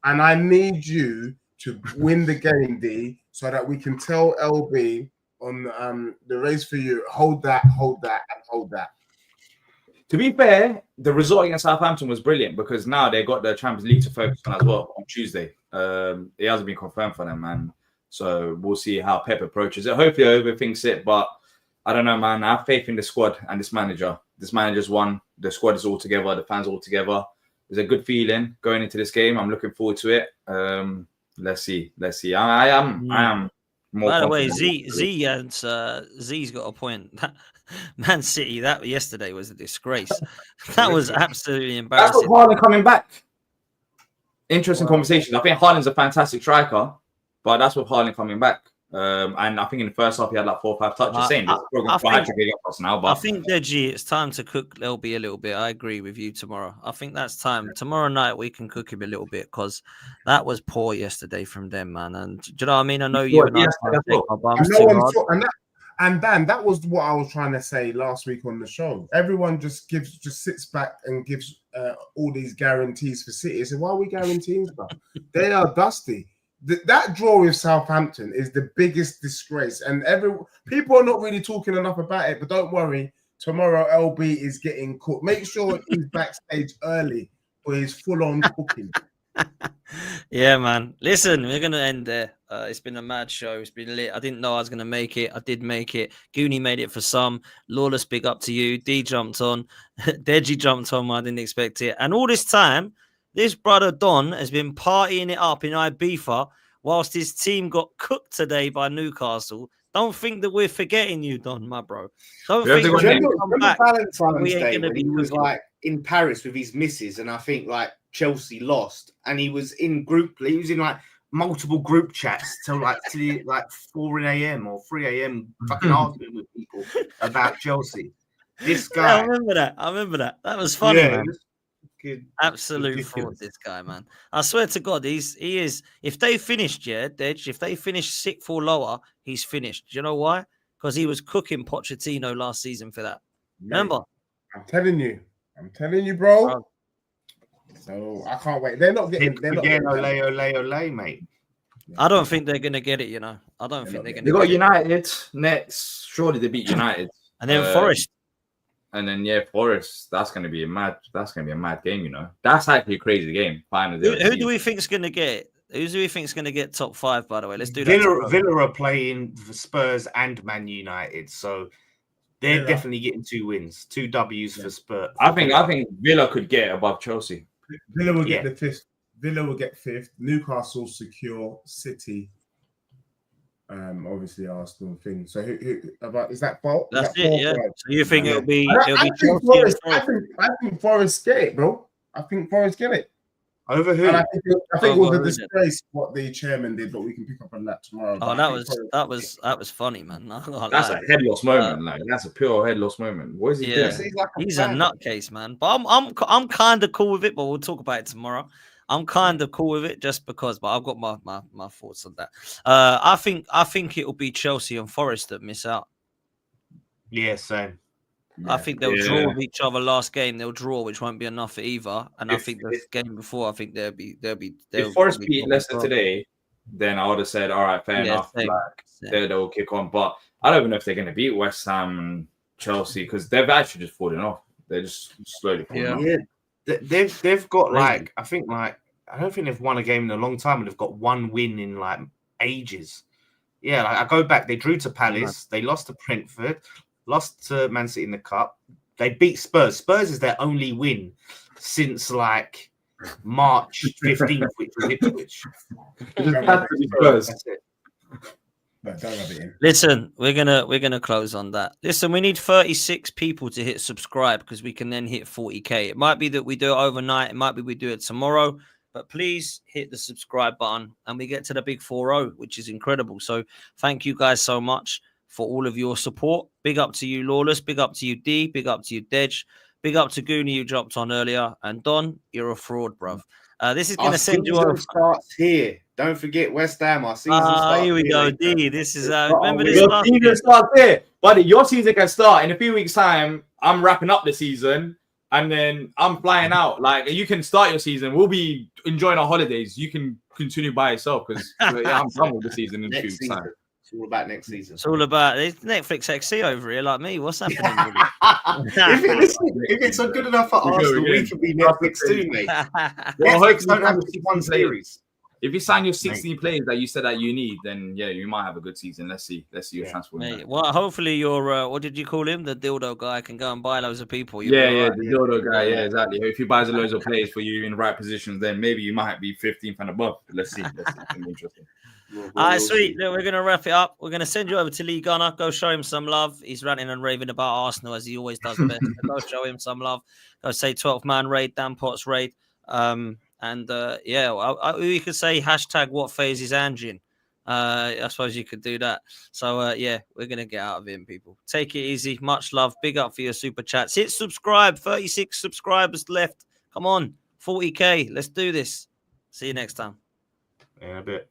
And I need you to win the game, D, so that we can tell LB on the race for you, hold that, and hold that. To be fair, the result against Southampton was brilliant because now they got the Champions League to focus on as well on Tuesday. It hasn't been confirmed for them, man. So we'll see how Pep approaches it. Hopefully, overthinks it, but I don't know, man. I have faith in the squad and this manager. This manager's won. The squad is all together. The fans are all together. There's a good feeling going into this game. I'm looking forward to it. Let's see. I am. By the way, Z's got a point. Man City, that yesterday was a disgrace. That was absolutely embarrassing. That's what Haaland coming back. Interesting conversation. I think Haaland's a fantastic striker, but that's what Haaland coming back. And I think in the first half he had like 4 or 5 touches. I think Deji, it's time to cook LB a little bit. I agree with you tomorrow. I think that's time. Tomorrow night we can cook him a little bit because that was poor yesterday from them, man. And do you know what I mean? I know you and and Dan, that was what I was trying to say last week on the show. Everyone just sits back and gives all these guarantees for City. So why are we guaranteeing stuff? They are dusty. That draw with Southampton is the biggest disgrace, and people are not really talking enough about it. But don't worry, tomorrow LB is getting cooked. Make sure he's backstage early for his full-on cooking. Yeah, man. Listen, we're gonna end there. It's been a mad show. It's been lit. I didn't know I was gonna make it. I did make it. Goonie made it for some. Lawless, big up to you. D jumped on. Deji jumped on. I didn't expect it. And all this time, This brother Don has been partying it up in Ibiza whilst his team got cooked today by Newcastle. Don't think that we're forgetting you, Don, my bro. Don't think Remember Valentine's we ain't Day gonna when be he was cooking. like in Paris with his missus, and I think like Chelsea lost, and he was in like multiple group chats till like 4 a.m. or 3 a.m. fucking arguing with people about Chelsea. This guy, Yeah, I remember that. That was funny, man. Absolute fraud, this guy, man. I swear to God, he is. If they finished, Dej, if they finished 6th or lower, he's finished. Do you know why? Because he was cooking Pochettino last season for that. Remember? I'm telling you, bro. So I can't wait. They're not getting. Ole, mate. I don't think they're gonna get it. You know, I don't think they're gonna. They got United next. Surely they beat United, and then Forest. And then Forest. That's gonna be a mad game. You know, that's actually a crazy game. Who do we think's gonna get it? Who do we think's gonna get top 5? By the way, let's do that. Villa are playing for Spurs and Man United, so they're definitely getting 2 wins, 2 W's for Spurs. I think Villa could get above Chelsea. Villa will get the 5th. Villa will get 5th. Newcastle secure. City. Obviously Arsenal thing. So who about is that fault? That's it. Yeah. So you think it'll be? I think Forest get it, bro. I think Forest get it. Over who? And I think it was a disgrace what the chairman did, but we can pick up on that tomorrow. Oh, that was funny, man. That's a head loss moment. Like that's a pure head loss moment. What is he doing? He's a nutcase, man. But I'm kind of cool with it. But we'll talk about it tomorrow. I'm kind of cool with it just because, but I've got my thoughts on that. I think it'll be Chelsea and Forest that miss out. Yeah, same. I think they'll draw with each other last game. They'll draw, which won't be enough for either. And I think the game before, I think they'll be. If Forest beat Leicester today, then I would have said, all right, fair enough. They'll kick on. But I don't even know if they're going to beat West Ham and Chelsea because they've actually just fallen off. They're just slowly falling off. Yeah. They've got I don't think they've won a game in a long time, and they've got 1 win in like ages. Yeah, like I go back, they drew to Palace, they lost to Brentford, lost to Man City in the Cup, they beat Spurs. Spurs is their only win since like March 15th, which was Ipswich. That's it. Listen, we're gonna close on that. Listen, we need 36 people to hit subscribe because we can then hit 40k. It might be that we do it overnight. It might be we do it tomorrow. But please hit the subscribe button and we get to the big 4-0, which is incredible. So thank you guys so much for all of your support. Big up to you, Lawless. Big up to you, D. Big up to you, Dej. Big up to Goonie, you dropped on earlier. And Don, you're a fraud, bruv. This is going to send you over. Starts here. Don't forget West Ham. Our season starts here we go, D. This is remember this. Your season starts here, buddy. Your season can start in a few weeks' time. I'm wrapping up the season, and then I'm flying out. Like you can start your season. We'll be enjoying our holidays. You can continue by yourself because I'm done with the season in a few weeks' time. It's all about next season. It's all about Netflix XC over here, like me. What's happening? If it's not good enough for Arsenal, we can be Netflix too, mate. Netflix don't have to be one series. If you sign your 16 players that you said that you need, then yeah, you might have a good season. Let's see your transfer. Mate, well, hopefully your what did you call him? The dildo guy can go and buy loads of people. The dildo guy. Yeah, exactly. If he buys loads of players for you in the right positions, then maybe you might be 15th and above. Let's see. It's interesting. All right, sweet. Look, we're going to wrap it up. We're going to send you over to Lee Gunner. Go show him some love. He's ranting and raving about Arsenal as he always does best. Go show him some love. Go say 12-man raid, Dan Potts raid. We could say hashtag what phase is Ange in. I suppose you could do that. So, we're going to get out of him, people. Take it easy. Much love. Big up for your super chats. Hit subscribe. 36 subscribers left. Come on. 40K. Let's do this. See you next time. In a bit.